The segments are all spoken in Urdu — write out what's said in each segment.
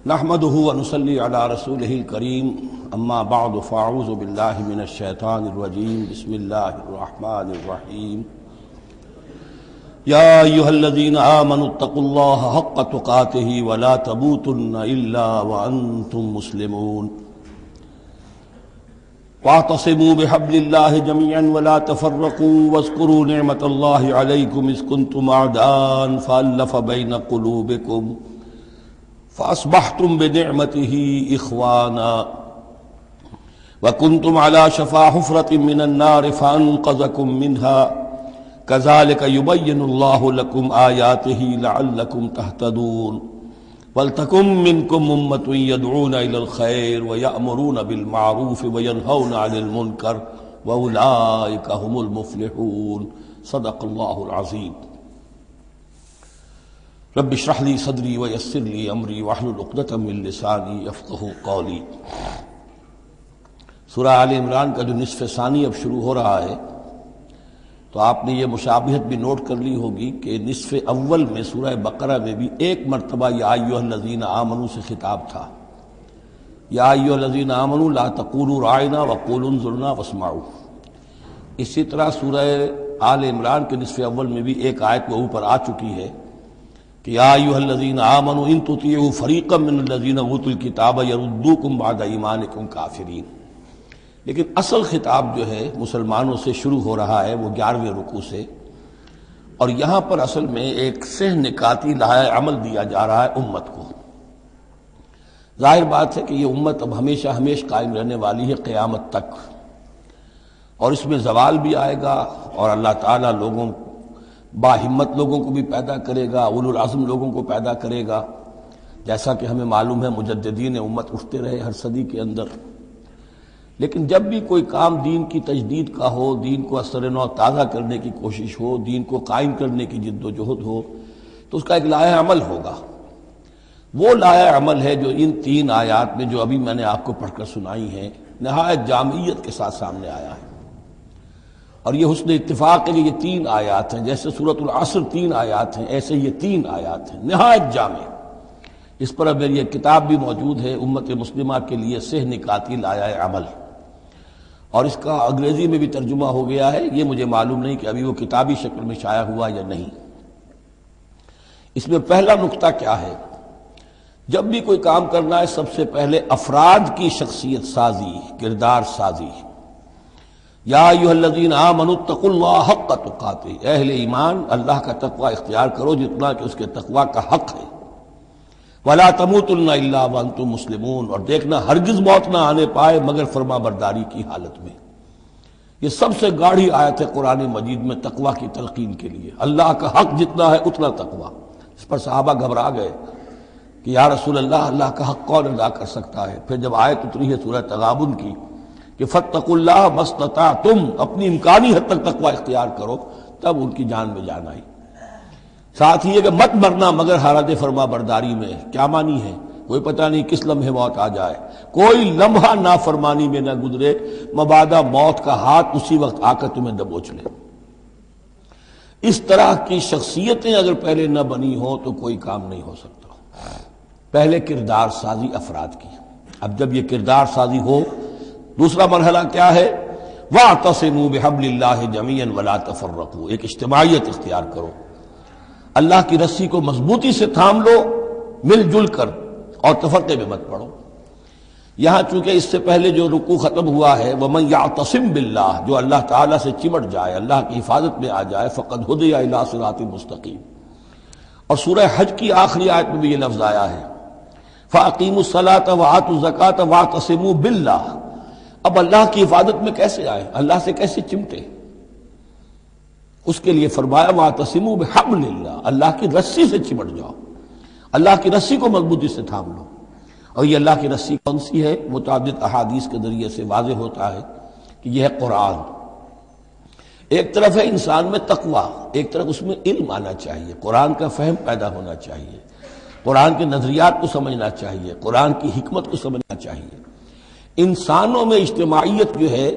نحمده ونصلي على رسوله الكريم اما بعد فاعوذ بالله من الشيطان الرجيم بسم الله الرحمن الرحيم يا ايها الذين امنوا اتقوا الله حق تقاته ولا تموتن الا وانتم مسلمون واعتصموا بحبل الله جميعا ولا تفرقوا واذكروا نعمة الله عليكم اذ كنتم اعداء فالف بين قلوبكم فأصبحتم بنعمته إخوانا وكنتم على شفا حفرة من النار فأنقذكم منها كذلك يبين الله لكم آياته لعلكم تهتدون ولتكن منكم أمة يدعون إلى الخير ويأمرون بالمعروف وينهون عن المنكر وأولئك هم المفلحون صدق الله العظيم رب اشرح لي صدري ويسر لي امري واحلل عقدة من لساني يفقهوا قولي۔ سورہ آل عمران کا جو نصف ثانی اب شروع ہو رہا ہے تو آپ نے یہ مشابہت بھی نوٹ کر لی ہوگی کہ نصف اول میں سورہ بقرہ میں بھی ایک مرتبہ یا ایھا الذین آمنوا سے خطاب تھا، یا ایھا الذین آمنوا لا تقولوا راعنا وقولوا انظرنا واسمعوا۔ اسی طرح سورہ آل عمران کے نصف اول میں بھی ایک آیت وہ اوپر آ چکی ہے کہ یا ایھا الذین آمنوا ان تطیعوا فریقا من الذین اوتوا الکتاب یردوکم بعد ایمانکم کافرین۔ لیکن اصل خطاب جو ہے مسلمانوں سے شروع ہو رہا ہے وہ 11ویں رکوع سے، اور یہاں پر اصل میں ایک سہ نکاتی لائحہ عمل دیا جا رہا ہے امت کو۔ ظاہر بات ہے کہ یہ امت اب ہمیشہ قائم رہنے والی ہے قیامت تک، اور اس میں زوال بھی آئے گا، اور اللہ تعالیٰ لوگوں با ہمت لوگوں کو بھی پیدا کرے گا، اولو العزم لوگوں کو پیدا کرے گا، جیسا کہ ہمیں معلوم ہے مجددین امت اٹھتے رہے ہر صدی کے اندر۔ لیکن جب بھی کوئی کام دین کی تجدید کا ہو، دین کو اثر نو تازہ کرنے کی کوشش ہو، دین کو قائم کرنے کی جد و جہد ہو، تو اس کا ایک لائحہ عمل ہوگا۔ وہ لائحہ عمل ہے جو ان 3 آیات میں جو ابھی میں نے آپ کو پڑھ کر سنائی ہیں نہایت جامعیت کے ساتھ سامنے آیا ہے، اور یہ حسن اتفاق ہے کہ یہ 3 آیات ہیں، جیسے سورۃ العصر 3 آیات ہیں، ایسے یہ 3 آیات ہیں نہایت جامع۔ اس پر اب میری ایک کتاب بھی موجود ہے امت مسلمہ کے لیے سہ نکاتی لائحہ عمل، اور اس کا انگریزی میں بھی ترجمہ ہو گیا ہے۔ یہ مجھے معلوم نہیں کہ ابھی وہ کتابی شکل میں شائع ہوا یا نہیں۔ اس میں پہلا نقطہ کیا ہے؟ جب بھی کوئی کام کرنا ہے سب سے پہلے افراد کی شخصیت سازی، کردار سازی۔ یا ایھا الذین آمنوا اتقوا اللہ حق تقاتہ، اہل ایمان اللہ کا تقوی اختیار کرو جتنا کہ اس کے تقوی کا حق ہے۔ ولا تموتن الا وانتم مسلمون، اور دیکھنا ہرگز موت نہ آنے پائے مگر فرما برداری کی حالت میں۔ یہ سب سے گاڑھی آیت ہے قرآن مجید میں تقوی کی تلقین کے لیے۔ اللہ کا حق جتنا ہے اتنا تقوی۔ اس پر صحابہ گھبرا گئے کہ یا رسول اللہ، اللہ کا حق کون ادا کر سکتا ہے؟ پھر جب آیت اتری ہے سورہ تغابن کی کہ فاتقوا اللہ ما استطعتم، اپنی امکانی حد تک تقوی اختیار کرو، تب ان کی جان میں جان آئی۔ ساتھ ہی یہ کہ مت مرنا مگر حالت فرما برداری میں۔ کیا معنی ہے؟ کوئی پتہ نہیں کس لمحے موت آ جائے، کوئی لمحہ نافرمانی میں نہ گزرے مبادا موت کا ہاتھ اسی وقت آ کر تمہیں دبوچ لے۔ اس طرح کی شخصیتیں اگر پہلے نہ بنی ہوں تو کوئی کام نہیں ہو سکتا۔ پہلے کردار سازی افراد کی۔ اب جب یہ کردار سازی ہو، دوسرا مرحلہ کیا ہے؟ وَاعْتَصِمُوا بِحَبْلِ اللَّهِ جَمِيعًا وَلَا تَفَرَّقُوا، ایک اجتماعیت اختیار کرو، اللہ کی رسی کو مضبوطی سے تھام لو، مل جل کر، اور تفرقے میں مت پڑو۔ یہاں چونکہ اس سے پہلے جو رکوع ختم ہوا ہے وَمَن يَعْتَصِم بِاللَّهِ، جو اللہ تعالیٰ سے چمٹ جائے، اللہ کی حفاظت میں آ جائے، فَقَدْ هُدِيَ إِلَىٰ صِرَاطٍ مُسْتَقِيمٍ۔ اور سورہ حج کی آخری آیت میں بھی یہ لفظ آیا ہے فَأَقِیمُوا الصَّلَاةَ وَآتُوا الزَّکَاةَ وَاعْتَصِمُوا بِاللَّهِ۔ اب اللہ کی حفاظت میں کیسے آئے، اللہ سے کیسے چمٹے؟ اس کے لیے فرمایا وَاعْتَصِمُوا بِحَبْلِ اللَّهِ، اللہ کی رسی سے چمٹ جاؤ، اللہ کی رسی کو مضبوطی سے تھام لو۔ اور یہ اللہ کی رسی کون سی ہے؟ متعدد احادیث کے ذریعے سے واضح ہوتا ہے کہ یہ ہے قرآن۔ ایک طرف ہے انسان میں تقوی، ایک طرف اس میں علم آنا چاہیے، قرآن کا فہم پیدا ہونا چاہیے، قرآن کے نظریات کو سمجھنا چاہیے، قرآن کی حکمت کو سمجھنا چاہیے۔ انسانوں میں اجتماعیت جو ہے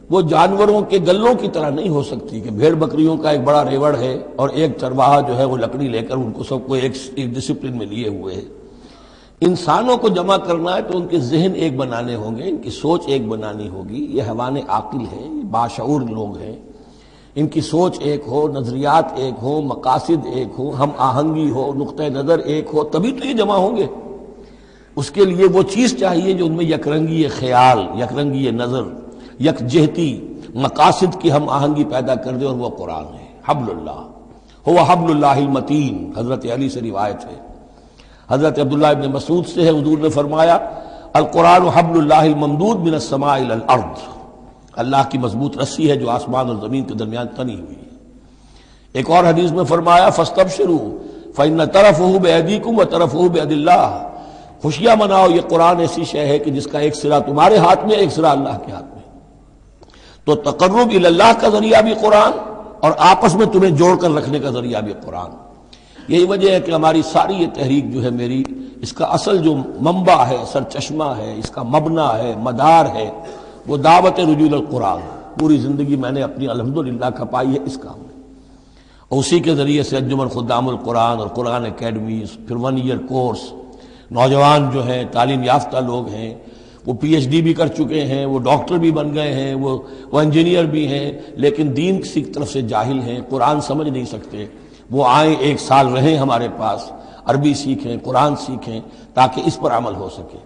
وہ جانوروں کے گلوں کی طرح نہیں ہو سکتی کہ بھیڑ بکریوں کا ایک بڑا ریوڑ ہے اور ایک چرواہا جو ہے وہ لکڑی لے کر ان کو سب کو ایک ڈسپلن میں لیے ہوئے ہے۔ انسانوں کو جمع کرنا ہے تو ان کے ذہن ایک بنانے ہوں گے، ان کی سوچ ایک بنانی ہوگی. یہ حیوان عاقل ہیں، یہ باشعور لوگ ہیں، ان کی سوچ ایک ہو، نظریات ایک ہو، مقاصد ایک ہو، ہم آہنگی ہو، نقطہ نظر ایک ہو، تبھی تو یہ جمع ہوں گے. اس کے لیے وہ چیز چاہیے جو ان میں یکرنگی خیال، یکرنگی نظر، یکجہتی مقاصد کی ہم آہنگی پیدا کر دے، اور وہ قرآن ہے. حبل اللہ ہوا حبل اللہ المتین، حضرت علی سے روایت ہے. حضرت عبداللہ ابن مسعود سے ہے، حضور نے فرمایا القرآن حبل اللہ الممدود من السماء الى الارض، اللہ کی مضبوط رسی ہے جو آسمان اور زمین کے درمیان تنی ہوئی ہے. ایک اور حدیث میں فرمایا فاستبشروا فإن طرفه بأيديكم وطرفه بيد اللہ، خوشیاں مناؤ، یہ قرآن ایسی شے ہے کہ جس کا ایک سرا تمہارے ہاتھ میں، ایک سرا اللہ کے ہاتھ میں. تو تقرب الی اللہ کا ذریعہ بھی قرآن، اور آپس میں تمہیں جوڑ کر رکھنے کا ذریعہ بھی قرآن. یہی وجہ ہے کہ ہماری ساری یہ تحریک جو ہے میری، اس کا اصل جو منبع ہے، سرچشمہ ہے، اس کا مبنا ہے، مدار ہے، وہ دعوت رجوع القرآن. پوری زندگی میں نے اپنی الحمدللہ کھپائی ہے اس کام میں، اور اسی کے ذریعے سے انجمن خدام القرآن اور قرآن اکیڈمیز، پھر 1 ایئر کورس. نوجوان جو ہیں، تعلیم یافتہ لوگ ہیں، وہ پی ایچ ڈی بھی کر چکے ہیں، وہ ڈاکٹر بھی بن گئے ہیں، وہ انجینئر بھی ہیں، لیکن دین کی طرف سے جاہل ہیں، قرآن سمجھ نہیں سکتے. وہ آئیں، 1 سال رہیں ہمارے پاس، عربی سیکھیں، قرآن سیکھیں، تاکہ اس پر عمل ہو سکے.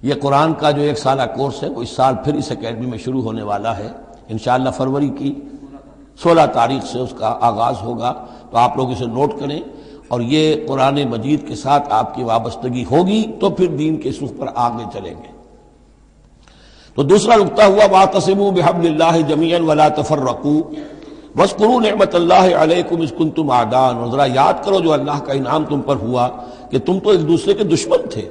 یہ قرآن کا جو 1 سالہ کورس ہے وہ اس سال پھر اس اکیڈمی میں شروع ہونے والا ہے. انشاءاللہ فروری کی 16 تاریخ سے اس کا آغاز ہوگا. تو آپ لوگ اسے نوٹ کریں، اور یہ قرآن مجید کے ساتھ آپ کی وابستگی ہوگی تو پھر دین کے سوق پر آگے چلیں گے. تو دوسرا نقطہ ہوا واعتصموا بحبل اللہ جميعا ولا تفرقوا واذکروا نعمت اللہ علیکم اذ کنتم اعداء، اور ذرا یاد کرو جو اللہ کا انعام تم پر ہوا کہ تم تو ایک دوسرے کے دشمن تھے.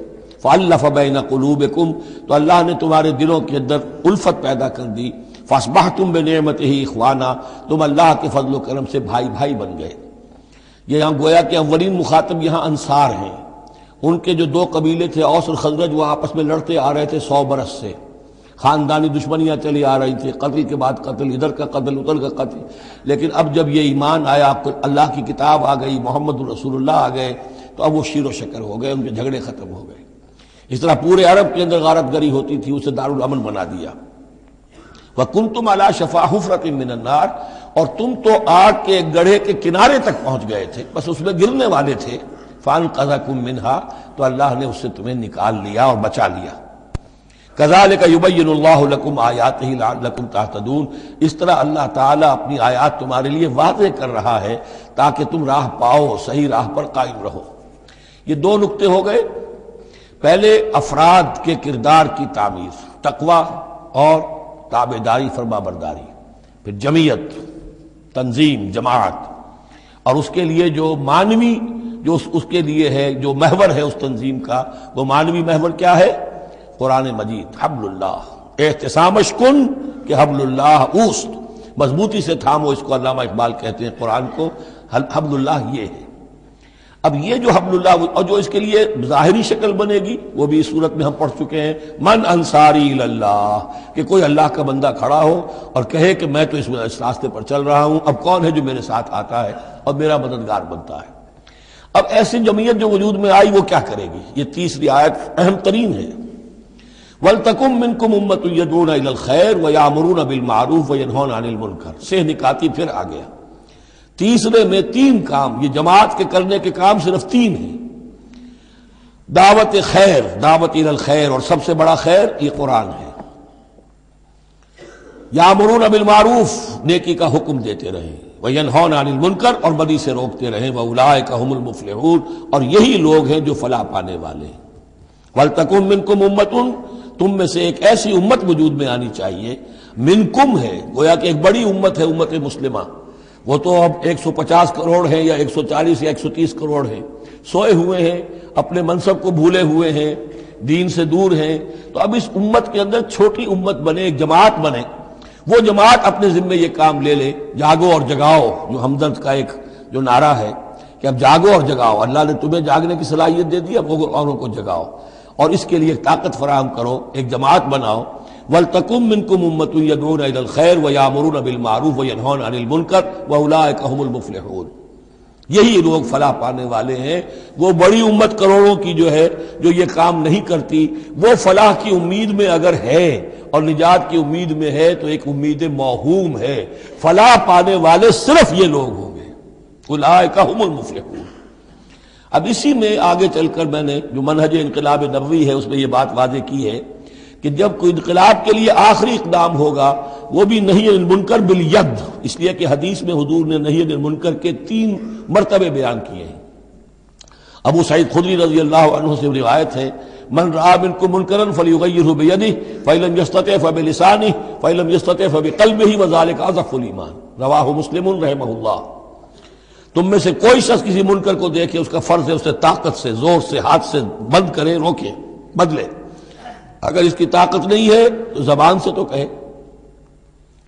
فالف بین قلوبکم، تو اللہ نے تمہارے دلوں کے اندر الفت پیدا کر دی. فاصبحتم بنعمتہ اخوانا، تم اللہ کے فضل و کرم سے بھائی بھائی بن گئے. یہ یہاں گویا کہ اولین مخاطب یہاں انصار ہیں. ان کے جو 2 قبیلے تھے اوس اور خزرج، وہ آپس میں لڑتے آ رہے تھے 100 برس سے، خاندانی دشمنیاں چلی آ رہی تھی، قتل کے بعد قتل، ادھر کا قتل ادھر کا قتل. لیکن اب جب یہ ایمان آیا، اللہ کی کتاب آ گئی، محمد رسول اللہ آ گئے، تو اب وہ شیر و شکر ہو گئے، ان کے جھگڑے ختم ہو گئے. اس طرح پورے عرب کے اندر غارت گری ہوتی تھی، اسے دارالامن بنا دیا. وَكُنْتُمْ عَلَىٰ شَفَا حُفْرَةٍ مِّنَ النَّارِ، اور تم تو آگ کے گڑھے کے کنارے تک پہنچ گئے تھے، بس اس میں گرنے والے تھے. فَأَنْقَذَكُم مِّنْهَا، تو اللہ نے اس سے تمہیں نکال لیا اور بچا لیا. كَذَلِكَ يُبَيِّنُ اللَّهُ لَكُمْ آيَاتِهِ لَعَلَّكُمْ تَهْتَدُونَ، اس طرح اللہ تعالیٰ اپنی آیات تمہارے لیے واضح کر رہا ہے تاکہ تم راہ پاؤ، صحیح راہ پر قائم رہو. یہ 2 نقطے ہو گئے. پہلے افراد کے کردار کی تعمیر، تقوی اور تابعداری، فرما برداری. پھر جمعیت، تنظیم، جماعت، اور اس کے لیے جو معنوی، جو اس کے لیے ہے، جو محور ہے اس تنظیم کا، وہ معنوی محور کیا ہے؟ قرآن مجید. حبل اللہ احتسامش کن کہ حبل اللہ اوست، مضبوطی سے تھامو. اس کو علامہ اقبال کہتے ہیں قرآن کو حبل اللہ یہ ہے. اب یہ جو حبل اللہ، اور جو اس کے لیے ظاہری شکل بنے گی وہ بھی اس صورت میں ہم پڑھ چکے ہیں، من انصاری اللہ، کہ کوئی اللہ کا بندہ کھڑا ہو اور کہے کہ میں تو اس راستے پر چل رہا ہوں، اب کون ہے جو میرے ساتھ آتا ہے اور میرا مددگار بنتا ہے. اب ایسی جمعیت جو وجود میں آئی وہ کیا کرے گی؟ یہ تیسری آیت اہم ترین ہے. وَلْتَكُن مِّنكُمْ أُمَّةٌ يَدْعُونَ إِلَى الْخَيْرِ وَيَأْمُرُونَ بِالْمَعْرُوفِ وَيَنْهَوْنَ عَنِ الْمُنكَرِ. سے نکاتی پھر آ گیا. تیسرے میں 3 کام، یہ جماعت کے کرنے کے کام صرف 3 ہیں. دعوت خیر، دعوت الی الخیر، اور سب سے بڑا خیر یہ قرآن ہے. یامرون بالمعروف، نیکی کا حکم دیتے رہیں، وینہون عن المنکر، اور بدی سے روکتے رہیں، واولئک هم المفلحون، اور یہی لوگ ہیں جو فلاح پانے والے ہیں. ولتکن منکم امۃ، تم میں سے ایک ایسی امت وجود میں آنی چاہیے. منکم ہے، گویا کہ ایک بڑی امت ہے، امت مسلمہ. وہ تو اب 150 کروڑ ہیں یا 140 یا 130 کروڑ ہیں، سوئے ہوئے ہیں، اپنے منصب کو بھولے ہوئے ہیں، دین سے دور ہیں. تو اب اس امت کے اندر چھوٹی امت بنے، ایک جماعت بنے. وہ جماعت اپنے ذمے یہ کام لے لے، جاگو اور جگاؤ، جو ہمدرد کا ایک جو نعرہ ہے کہ اب جاگو اور جگاؤ. اللہ نے تمہیں جاگنے کی صلاحیت دے دی، اب اوروں کو جگاؤ، اور اس کے لیے طاقت فراہم کرو، ایک جماعت بناؤ. وَلْتَكُن مِّنكُمْ أُمَّةٌ يَدْعُونَ إِلَى الْخَيْرِ وَيَأْمُرُونَ بِالْمَعْرُوفِ وَيَنْهَوْنَ عَنِ الْمُنكَرِ وَأُولَٰئِكَ هُمُ الْمُفْلِحُونَ. یہی لوگ فلاح پانے والے ہیں۔ وہ بڑی امت کروڑوں کی جو ہے جو یہ کام نہیں کرتی، وہ فلاح کی امید میں اگر ہے اور نجات کی امید میں ہے تو ایک امید موہوم ہے۔ فلاح پانے والے صرف یہ لوگ ہوں گے، اولئک ھم المفلحون۔ اب اسی میں آگے چل کر میں نے جو منہج انقلاب نبوی ہے اس میں یہ بات واضح کی ہے کہ جب کوئی انقلاب کے لیے آخری اقدام ہوگا وہ بھی نہی عن المنکر بالید، اس لیے کہ حدیث میں حضور نے نہی عن المنکر کے 3 مرتبے بیان کیے ہیں۔ ابو سعید خدری رضی اللہ عنہ سے روایت ہے، من رأى منکم منکرا فلیغیرہ بیدہ فإن لم یستطع فبلسانہ فإن لم یستطع فبقلبہ وذلک اضعف الایمان، رواہ مسلم رحمہ اللہ۔ تم میں سے کوئی شخص کسی منکر کو دیکھے، اس کا فرض ہے اسے طاقت سے، زور سے، ہاتھ سے بند کرے، روکے، بدلے۔ اگر اس کی طاقت نہیں ہے تو زبان سے تو کہے،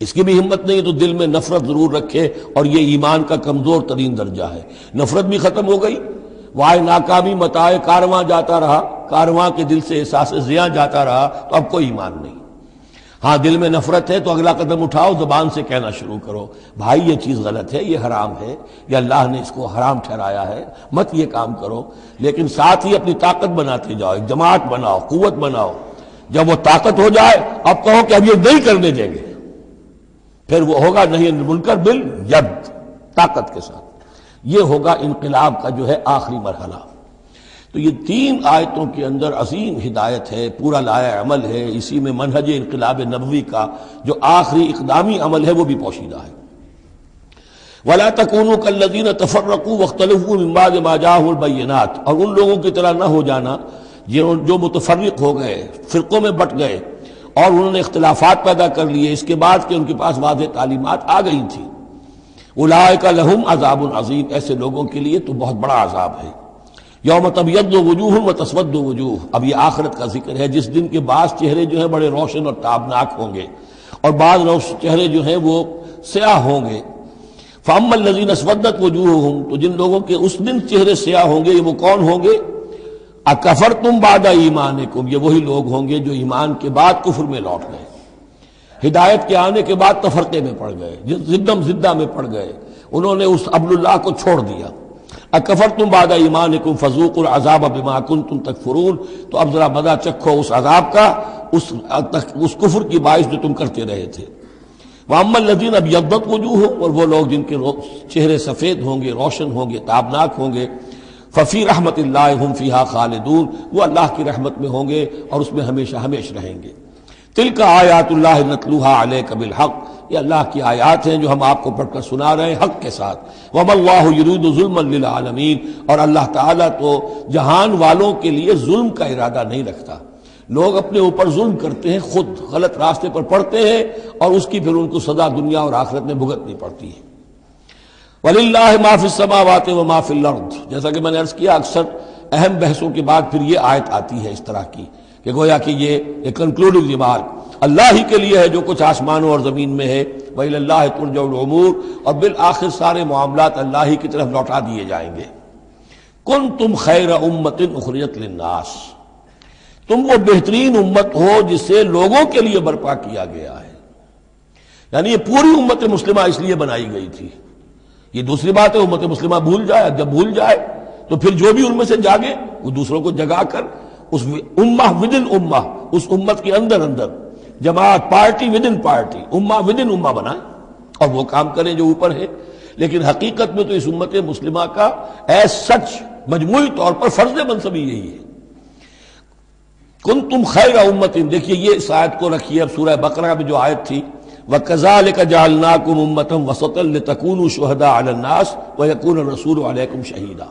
اس کی بھی ہمت نہیں ہے تو دل میں نفرت ضرور رکھے، اور یہ ایمان کا کمزور ترین درجہ ہے۔ نفرت بھی ختم ہو گئی، وائے ناکامی متاع کارواں جاتا رہا، کارواں کے دل سے احساس ضیاء جاتا رہا، تو اب کوئی ایمان نہیں۔ ہاں دل میں نفرت ہے تو اگلا قدم اٹھاؤ، زبان سے کہنا شروع کرو، بھائی یہ چیز غلط ہے، یہ حرام ہے، یا اللہ نے اس کو حرام ٹھہرایا ہے، مت یہ کام کرو۔ لیکن ساتھ ہی اپنی طاقت بناتے جاؤ، ایک جماعت بناؤ، قوت بناؤ۔ جب وہ طاقت ہو جائے اب کہو کہ اب یہ نہیں کرنے دیں گے، پھر وہ ہوگا نہی عن المنکر بالید، طاقت کے ساتھ۔ یہ ہوگا انقلاب کا جو ہے آخری مرحلہ۔ تو یہ 3 آیتوں کے اندر عظیم ہدایت ہے، پورا لایا عمل ہے، اسی میں منہج انقلاب نبوی کا جو آخری اقدامی عمل ہے وہ بھی پوشیدہ ہے۔ وَلَا تَكُونُوا كَالَّذِينَ تَفَرَّقُوا وَاخْتَلَفُوا مِن بَعْدِ مَا جَاءَهُمُ الْبَيِّنَاتُ، اور ان لوگوں کی طرح نہ ہو جانا جو متفرق ہو گئے، فرقوں میں بٹ گئے، اور انہوں نے اختلافات پیدا کر لیے اس کے بعد کہ ان کے پاس واضح تعلیمات آ گئی تھیں۔ اولئک لہم عذاب عظیم، ایسے لوگوں کے لیے تو بہت بڑا عذاب ہے۔ یوم تبیض وجوہ وتسود وجوہ، اب یہ آخرت کا ذکر ہے جس دن کے بعض چہرے جو ہیں بڑے روشن اور تابناک ہوں گے، اور بعض چہرے جو ہیں وہ سیاہ ہوں گے۔ فاما الذین اسودت وجوہہم، تو جن لوگوں کے اس دن چہرے سیاہ ہوں گے، یہ وہ کون ہوں گے؟ اکفرتم بعد ایمانکم، یہ وہی لوگ ہوں گے جو ایمان کے بعد کفر میں لوٹ گئے، ہدایت کے آنے کے بعد تفرقے میں پڑ گئے، زدم زدہ میں پڑ گئے، انہوں نے اس عبد اللہ کو چھوڑ دیا۔ اکفرتم بعد ایمانکم فذوقوا العذاب بما کنتم تکفرون، تو اب ذرا مزہ چکھو اس عذاب کا، اس کفر کی باعث جو تم کرتے رہے تھے۔ واما الذین ابیضت وجوہہم، اور وہ لوگ جن کے چہرے سفید ہوں گے، روشن ہوں گے، تابناک ہوں گے، ففی رحمت اللہ ہم فیہا خالدون، وہ اللہ کی رحمت میں ہوں گے اور اس میں ہمیشہ ہمیشہ رہیں گے۔ تلک آیات اللہ نتلوہا علیک بالحق، یہ اللہ کی آیات ہیں جو ہم آپ کو پڑھ کر سنا رہے ہیں حق کے ساتھ۔ وما اللہ یرید ظلما للعالمین، اور اللہ تعالیٰ تو جہان والوں کے لیے ظلم کا ارادہ نہیں رکھتا۔ لوگ اپنے اوپر ظلم کرتے ہیں، خود غلط راستے پر پڑتے ہیں، اور اس کی پھر ان کو سزا دنیا اور آخرت میں بھگتنی پڑتی ہے۔ وَلِلَّهِ مَا فِي السَّمَاوَاتِ وَمَا فِي الْأَرْضِ، جیسا کہ میں نے عرض کیا اکثر اہم بحثوں کے بعد پھر یہ آیت آتی ہے اس طرح کی کہ گویا کہ یہ ایک کنکلوڈنگ ریمارک، اللہ ہی کے لیے ہے جو کچھ آسمانوں اور زمین میں ہے، وَإِلَى اللَّهِ تُرْجَعُ الْأُمُورُ، اور بالآخر سارے معاملات اللہ ہی کی طرف لوٹا دیے جائیں گے۔ كُنتُمْ خَيْرَ أُمَّةٍ أُخْرِجَتْ لِلنَّاسِ، تم وہ بہترین امت ہو جسے لوگوں کے لیے برپا کیا گیا ہے، یعنی یہ پوری امت مسلمہ اس لیے بنائی گئی تھی۔ یہ دوسری بات ہے امت مسلمہ بھول جائے، جب بھول جائے تو پھر جو بھی ان میں سے جاگے وہ دوسروں کو جگا کر اس امہ ودن امہ، اس امت کے اندر اندر جماعت، پارٹی ودن پارٹی، امہ ودن امہ بنائیں اور وہ کام کریں جو اوپر ہے۔ لیکن حقیقت میں تو اس امت مسلمہ کا ایز سچ مجموعی طور پر فرض منصبی یہی ہے۔ کنتم خیر امت، دیکھیے یہ اس آیت کو رکھیے اب سورہ بقرہ میں جو آیت تھی، وَكَذَلِكَ جَعَلْنَاكُمْ أُمَّةً وَسَطًا لِتَكُونُوا شُهَدَاءَ عَلَى النَّاسِ وَيَكُونَ الرَّسُولُ عَلَيْكُمْ شَهِيدًا،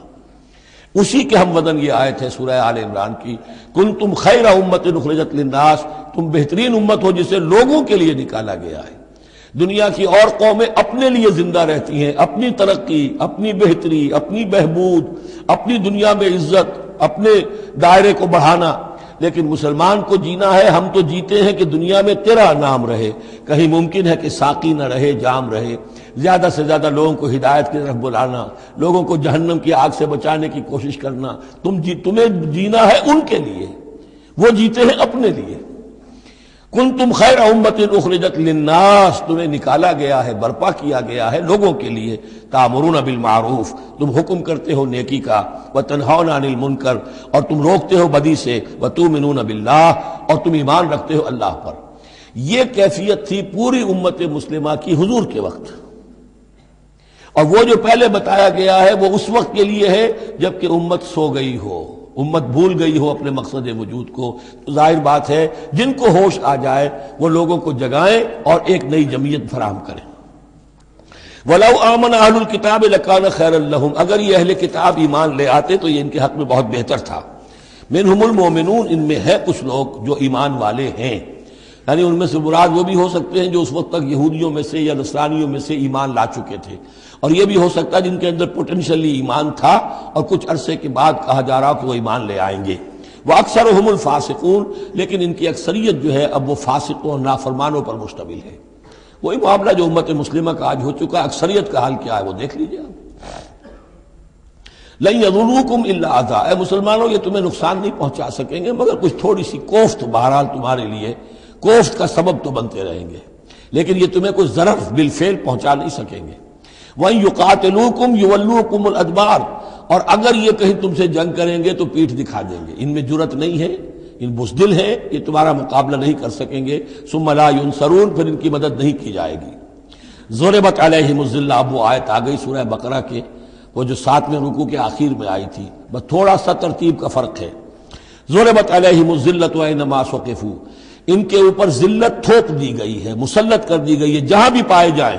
اسی کے ہم وزن یہ آیت ہے سورہ آل عمران کی، کنتم خیر امت اخرجت للناس، تم بہترین امت ہو جسے لوگوں کے لیے نکالا گیا ہے۔ دنیا کی اور قومیں اپنے لیے زندہ رہتی ہیں، اپنی ترقی، اپنی بہتری، اپنی بہبود، اپنی دنیا میں عزت، اپنے دائرے کو بڑھانا، لیکن مسلمان کو جینا ہے، ہم تو جیتے ہیں کہ دنیا میں تیرا نام رہے، کہیں ممکن ہے کہ ساقی نہ رہے، جام رہے، زیادہ سے زیادہ لوگوں کو ہدایت کی طرف بلانا، لوگوں کو جہنم کی آگ سے بچانے کی کوشش کرنا، تمہیں جینا ہے ان کے لیے، وہ جیتے ہیں اپنے لیے۔ کنتم خیر امت اخرجت للناس، تمہیں نکالا گیا ہے، برپا کیا گیا ہے لوگوں کے لیے، تامرون بالمعروف، تم حکم کرتے ہو نیکی کا، وتنہون عن المنکر، اور تم روکتے ہو بدی سے، وتؤمنون باللہ، اور تم ایمان رکھتے ہو اللہ پر۔ یہ کیفیت تھی پوری امت مسلمہ کی حضور کے وقت، اور وہ جو پہلے بتایا گیا ہے وہ اس وقت کے لیے ہے جب کہ امت سو گئی ہو، امت بھول گئی ہو اپنے مقصد وجود کو۔ تو ظاہر بات ہے جن کو ہوش آ جائے وہ لوگوں کو جگائیں اور ایک نئی جمعیت فراہم کریں۔ وَلَوْ آمَنَ أَهْلُ الْكِتَابِ لَكَانَ خَيْرًا لَهُمْ، اگر یہ اہل کتاب ایمان لے آتے تو یہ ان کے حق میں بہت بہتر تھا۔ مِنْهُمُ الْمُؤْمِنُونَ، ان میں ہے کچھ لوگ جو ایمان والے ہیں، یعنی ان میں سے مراد وہ بھی ہو سکتے ہیں جو اس وقت تک یہودیوں میں سے یا نصرانیوں میں سے ایمان لا چکے تھے، اور یہ بھی ہو سکتا ہے جن کے اندر پوٹینشلی ایمان تھا اور کچھ عرصے کے بعد کہا جا رہا کہ وہ ایمان لے آئیں گے۔ وَأَكْثَرُهُمُ الْفَاسِقُونَ، لیکن ان کی اکثریت جو ہے اب وہ فاسقوں اور نافرمانوں پر مشتمل ہے۔ وہی معاملہ جو امت مسلمہ کا آج ہو چکا، اکثریت کا حال کیا ہے وہ دیکھ لیجیے آپ۔ لَن يَضُرُّوكُمْ إِلَّا أَذًى، اے مسلمانوں یہ تمہیں نقصان نہیں پہنچا سکیں گے مگر کچھ تھوڑی سی کوفت، بہرحال تمہارے لیے کوفت کا سبب تو بنتے رہیں گے، لیکن یہ تمہیں کوئی ضرر بالفعل پہنچا نہیں سکیں گے۔ وَإِن يُقَاتِلُوكُمْ يُوَلُّوكُمُ الْأَدْبَارَ، اور اگر یہ کہیں تم سے جنگ کریں گے تو پیٹھ دکھا دیں گے، ان میں جرأت نہیں ہے، ان بزدل ہیں، یہ تمہارا مقابلہ نہیں کر سکیں گے۔ ثُمَّ لَا يُنصَرُونَ، پھر ان کی مدد نہیں کی جائے گی۔ ضُرِبَتْ عَلَيْهِمُ الذِّلَّةُ، اب وہ آیت آ گئی سورہ بقرہ کے وہ جو 7ویں رکوع کے آخر میں آئی تھی، بس تھوڑا سا ترتیب کا فرق ہے۔ ضُرِبَتْ عَلَيْهِمُ الذِّلَّةُ أَيْنَمَا ثُقِفُوا، ان کے اوپر ذلت تھوپ دی گئی ہے، مسلط کر دی گئی ہے جہاں بھی پائے جائیں،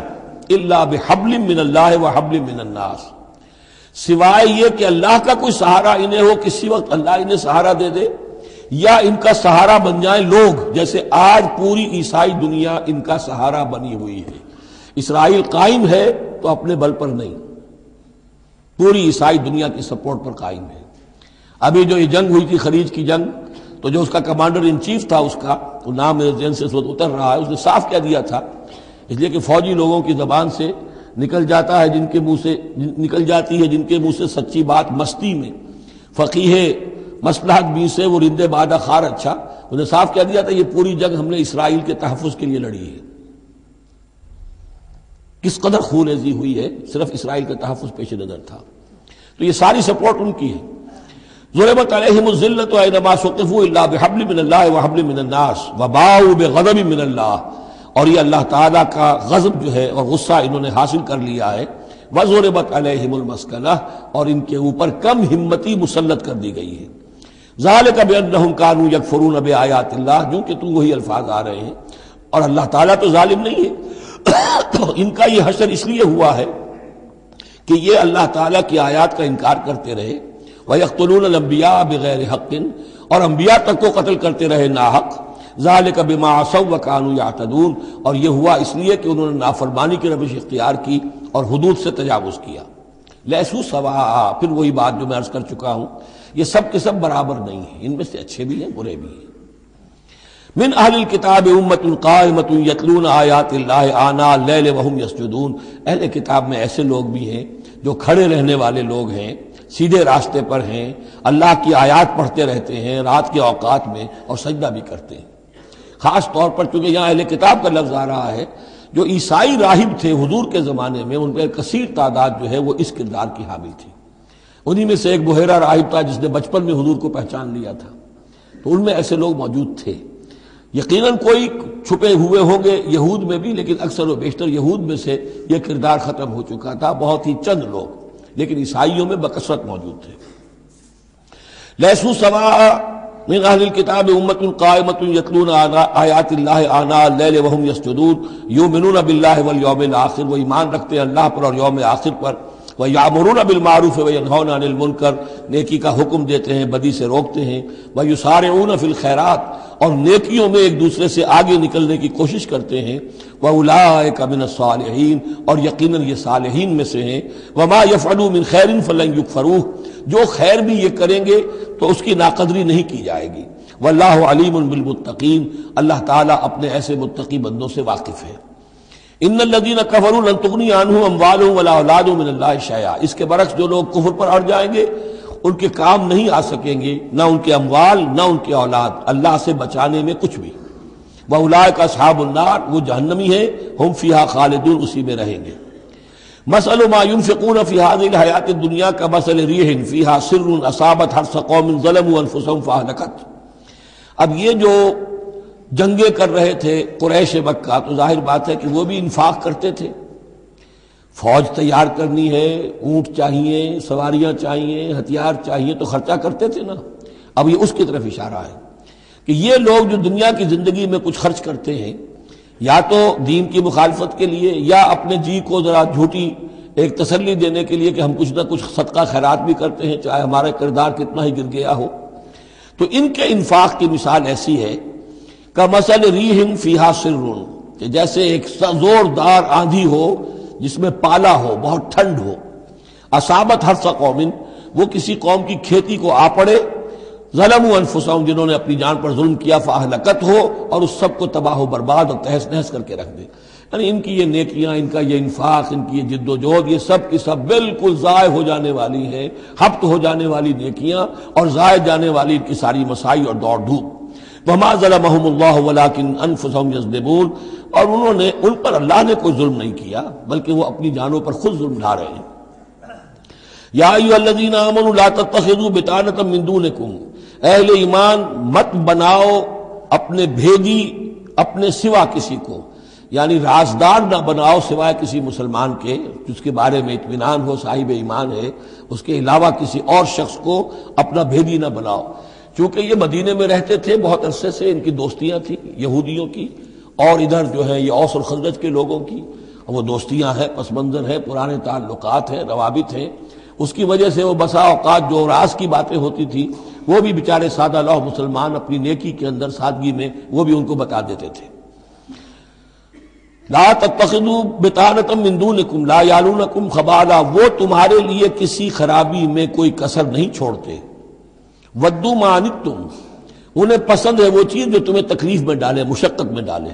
الا بحبل من اللہ وحبل من الناس، سوائے یہ کہ اللہ کا کوئی سہارا انہیں ہو، کسی وقت اللہ انہیں سہارا دے دے، یا ان کا سہارا بن جائیں لوگ، جیسے آج پوری عیسائی دنیا ان کا سہارا بنی ہوئی ہے۔ اسرائیل قائم ہے تو اپنے بل پر نہیں، پوری عیسائی دنیا کی سپورٹ پر قائم ہے۔ ابھی جو یہ جنگ ہوئی تھی خلیج کی جنگ، تو جو اس کا کمانڈر ان چیف تھا، اس کا وہ نام میرے ذہن سے اس وقت اتر رہا ہے، اس نے صاف کہہ دیا تھا، اس لیے کہ فوجی لوگوں کی زبان سے نکل جاتا ہے، جن کے منہ سے نکل جاتی ہے، جن کے منہ سے سچی بات مستی میں، فقیہ مصلحت بھی سے وہ رندے بادہ خار اچھا، انہوں نے صاف کہہ دیا تھا یہ پوری جنگ ہم نے اسرائیل کے تحفظ کے لیے لڑی ہے۔ کس قدر خون ریزی ہوئی ہے، صرف اسرائیل کا تحفظ پیش نظر تھا، تو یہ ساری سپورٹ ان کی ہے۔ ضربت علیہم الذلۃ اینما ثقفوا الا بحبل من اللہ وحبل من الناس وباؤوا بغضب من اللہ، اور یہ اللہ تعالیٰ کا غضب جو ہے اور غصہ انہوں نے حاصل کر لیا ہے۔ وضربت علیہم المسکنہ، اور ان کے اوپر کم ہمتی مسلط کر دی گئی ہے۔ ذالک بانہم کانوا یکفرون بآیات اللہ، جو کہ تو وہی الفاظ آ رہے ہیں، اور اللہ تعالیٰ تو ظالم نہیں ہے، تو ان کا یہ حشر اس لیے ہوا ہے کہ یہ اللہ تعالیٰ کی آیات کا انکار کرتے رہے۔ وَيَقْتُلُونَ الْأَنْبِيَاءَ بِغَيْرِ حَقٍّ، اور انبیاء تک کو قتل کرتے رہے ناحق۔ ذَلِكَ بِمَا عَصَوْا وَكَانُوا يَعْتَدُونَ، اور یہ ہوا اس لیے کہ انہوں نے نافرمانی کی روش اختیار کی اور حدود سے تجاوز کیا۔ لیسوا سواء، پھر وہی بات جو میں عرض کر چکا ہوں، یہ سب کے سب برابر نہیں ہیں، ان میں سے اچھے بھی ہیں برے بھی ہیں۔ من اہل الکتاب امۃ قائمۃ یتلون آیات اللہ آناء اللیل وہم یسجدون، اہل کتاب میں ایسے لوگ بھی ہیں جو کھڑے رہنے والے لوگ ہیں، سیدھے راستے پر ہیں، اللہ کی آیات پڑھتے رہتے ہیں رات کے اوقات میں اور سجدہ بھی کرتے ہیں۔ خاص طور پر چونکہ یہاں اہل کتاب کا لفظ آ رہا ہے، جو عیسائی راہب تھے حضور کے زمانے میں، ان پر کثیر تعداد جو ہے وہ اس کردار کی حامل تھی۔ انہی میں سے ایک بحیرہ راہب تھا جس نے بچپن میں حضور کو پہچان لیا تھا، تو ان میں ایسے لوگ موجود تھے۔ یقیناً کوئی چھپے ہوئے ہوں گے یہود میں بھی، لیکن اکثر و بیشتر یہود میں سے یہ کردار ختم ہو چکا تھا، بہت ہی چند لوگ، لیکن عیسائیوں میں بکثرت موجود تھے۔ لیسوا سواء من اہل الکتاب امۃ قائمۃ یتلون آیات اللہ آناء اللیل وہم یسجدون یؤمنون باللہ والیوم الآخر، وہ ایمان رکھتے ہیں اللہ پر اور یوم آخر پر۔ وَيَأْمُرُونَ بِالْمَعْرُوفِ وَيَنْهَوْنَ عَنِ الْمُنْكَرِ، نیکی کا حکم دیتے ہیں بدی سے روکتے ہیں۔ وَيُسَارِعُونَ فِي الْخَيْرَاتِ، اور نیکیوں میں ایک دوسرے سے آگے نکلنے کی کوشش کرتے ہیں۔ وَأُولَٰئِكَ مِنَ الصَّالِحِينَ، اور یقیناً یہ صالحین میں سے ہیں۔ وَمَا يَفْعَلُوا مِنْ خَيْرٍ فَلَنْ يُكْفَرُوهُ، جو خیر بھی یہ کریں گے تو اس کی ناقدری نہیں کی جائے گی۔ وَاللَّهُ عَلِيمٌ بِالْمُتَّقِينَ، اللہ تعالیٰ اپنے ایسے متقی بندوں سے واقف ہے۔ ان الذين كفروا لن تغني عنهم اموالهم ولا اولادهم من الله شيئا، اس کے برعکس جو لوگ کفر پر اڑ جائیں گے ان کے کام نہیں آ سکیں گے، نہ ان کے اموال نہ ان کے اولاد اللہ سے بچانے میں کچھ بھی۔ وَأُولَٰئِكَ أَصْحَابُ النَّارِ، وہ جہنمی ہیں، ہم فیہا خالدون، اسی میں رہیں گے۔ مثل ما ينفقون في هذه الحیات الدنیا كمثل ريح فيها سر اصابت حرث قوم ظلموا انفسهم فاهلكت۔ اب یہ جو جنگیں کر رہے تھے قریش مکہ، تو ظاہر بات ہے کہ وہ بھی انفاق کرتے تھے، فوج تیار کرنی ہے، اونٹ چاہیے، سواریاں چاہیے، ہتھیار چاہیے، تو خرچہ کرتے تھے نا۔ اب یہ اس کی طرف اشارہ ہے کہ یہ لوگ جو دنیا کی زندگی میں کچھ خرچ کرتے ہیں، یا تو دین کی مخالفت کے لیے، یا اپنے جی کو ذرا جھوٹی ایک تسلی دینے کے لیے کہ ہم کچھ نہ کچھ صدقہ خیرات بھی کرتے ہیں چاہے ہمارا کردار کتنا ہی گر گیا ہو، تو ان کے انفاق کی مثال ایسی ہے کمثل ریح فیہا سر، کہ جیسے ایک زوردار آندھی ہو جس میں پالا ہو، بہت ٹھنڈ ہو، اصابت حرث قوم، وہ کسی قوم کی کھیتی کو آ پڑے، ظلموا انفسہم، جنہوں نے اپنی جان پر ظلم کیا، فاہلکت ہو، اور اس سب کو تباہ و برباد اور تہس نہس کر کے رکھ دے۔ یعنی ان کی یہ نیکیاں، ان کا یہ انفاق، ان کی یہ جد و جہد، یہ سب کی سب بالکل ضائع ہو جانے والی ہیں، ہبط ہو جانے والی نیکیاں، اور ضائع جانے والی ان کی ساری مساعی اور دوڑ دھوپ۔ وما ظلمهم اللہ ولکن انفسہم یظلمون، اور انہوں نے، ان پر اللہ نے کوئی ظلم نہیں کیا، بلکہ وہ اپنی جانوں پر خود ظلم ڈھا رہے ہیں۔ یا ایھا الذین آمنوا لا تتخذوا بطانۃ من دونکم، اہل ایمان مت بناؤ اپنے بھیدی اپنے سوا کسی کو، یعنی رازدار نہ بناؤ سوائے کسی مسلمان کے جس کے بارے میں اطمینان ہو، صاحب ایمان ہے، اس کے علاوہ کسی اور شخص کو اپنا بھیدی نہ بناؤ۔ چونکہ یہ مدینے میں رہتے تھے بہت عرصے سے، ان کی دوستیاں تھیں یہودیوں کی، اور ادھر جو ہے یہ اوس اور خزرج کے لوگوں کی، وہ دوستیاں ہیں، پس منظر ہیں، پرانے تعلقات ہیں، روابط ہیں، اس کی وجہ سے وہ بسا اوقات جو راز کی باتیں ہوتی تھی وہ بھی بیچارے سادہ لوح مسلمان اپنی نیکی کے اندر، سادگی میں، وہ بھی ان کو بتا دیتے تھے۔ لا تتخذوا بطانۃ من دونکم لا یعلونکم خبالا، وہ تمہارے لیے کسی خرابی میں کوئی کسر نہیں چھوڑتے۔ ودوا ما عنتم، انہیں پسند ہے وہ چیز جو تمہیں تکلیف میں ڈالے، مشقت میں ڈالے۔